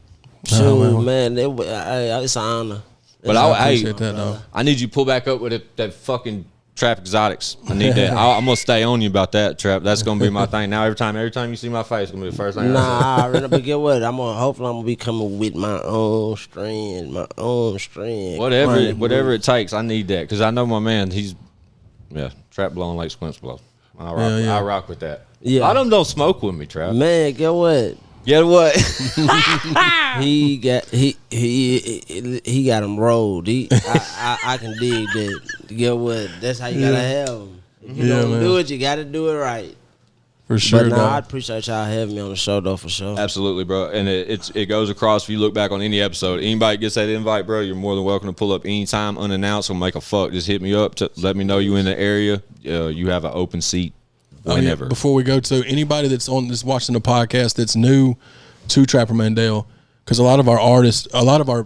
[SPEAKER 4] shoot, man, it's an honor.
[SPEAKER 2] But
[SPEAKER 5] I
[SPEAKER 2] I
[SPEAKER 5] appreciate that, dog.
[SPEAKER 2] I need you to pull back up with that fucking Trap Exotics. I need that. I'm gonna stay on you about that, Trap. That's gonna be my thing. Now every time you see my face, it's gonna be the first thing. I say.
[SPEAKER 4] Nah, I already, but get what? Hopefully I'm gonna be coming with my own strand.
[SPEAKER 2] Whatever it takes, I need that because I know my man. He's trap blowing like squints blow. I rock with that.
[SPEAKER 4] Yeah.
[SPEAKER 2] I don't smoke with me, Trap.
[SPEAKER 4] Man, get what?
[SPEAKER 2] Get what?
[SPEAKER 4] He got him rolled. I can dig that. Get what? That's how you gotta have him. If you don't
[SPEAKER 5] man.
[SPEAKER 4] do it, you gotta do it right.
[SPEAKER 5] For sure,
[SPEAKER 4] But nah, I
[SPEAKER 5] dog.
[SPEAKER 4] appreciate y'all having me on the show though, for sure.
[SPEAKER 2] Absolutely, bro. And it goes across. If you look back on any episode, anybody gets that invite, bro, you're more than welcome to pull up anytime, unannounced, or make a fuck. Just hit me up to let me know you in the area. You have an open seat whenever.
[SPEAKER 5] Before we go to anybody that's watching the podcast that's new to Trapperman Dale, because a lot of our artists, a lot of our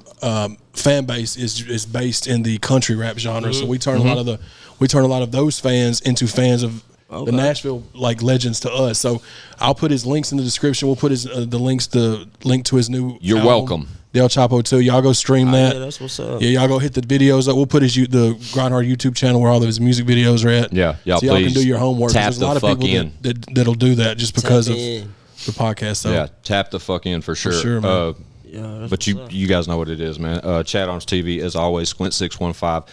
[SPEAKER 5] fan base is based in the country rap genre. So we turn a lot of those fans into fans of the Nashville like legends to us. So I'll put his links in the description. We'll put his the link to his new.
[SPEAKER 2] You're
[SPEAKER 5] album,
[SPEAKER 2] welcome.
[SPEAKER 5] Del Chapo 2. Y'all go stream that.
[SPEAKER 4] Yeah, that's what's up.
[SPEAKER 5] Yeah, y'all go hit the videos up. We'll put the Grind Hard YouTube channel where all of his music videos are at.
[SPEAKER 2] Yeah, y'all
[SPEAKER 5] so y'all
[SPEAKER 2] please
[SPEAKER 5] can do your homework.
[SPEAKER 2] tap
[SPEAKER 5] There's a lot
[SPEAKER 2] the
[SPEAKER 5] of
[SPEAKER 2] fuck
[SPEAKER 5] people
[SPEAKER 2] in.
[SPEAKER 5] that'll do that just because of
[SPEAKER 4] in.
[SPEAKER 5] the podcast. So
[SPEAKER 2] Yeah, tap the fuck in for sure.
[SPEAKER 5] sure, man.
[SPEAKER 4] Yeah, that's
[SPEAKER 2] But
[SPEAKER 4] what's up.
[SPEAKER 2] you guys know what it is, man. ChadArmesTV, as always, Squint615.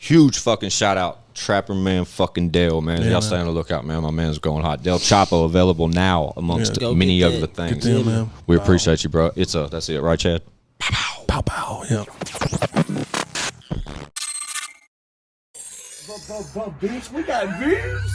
[SPEAKER 2] Huge fucking shout out, Trapperman fucking Dale, man.
[SPEAKER 5] Yeah,
[SPEAKER 2] Y'all
[SPEAKER 5] man.
[SPEAKER 2] stay on the lookout, man. My man's going hot. Del Chapo available now amongst
[SPEAKER 5] Yeah.
[SPEAKER 4] Go
[SPEAKER 2] many
[SPEAKER 4] get
[SPEAKER 2] other
[SPEAKER 4] that.
[SPEAKER 2] things.
[SPEAKER 5] Good deal, man.
[SPEAKER 2] We appreciate you, bro. That's it, right, Chad?
[SPEAKER 5] pow pow. Yeah.
[SPEAKER 1] Bitch, we got views.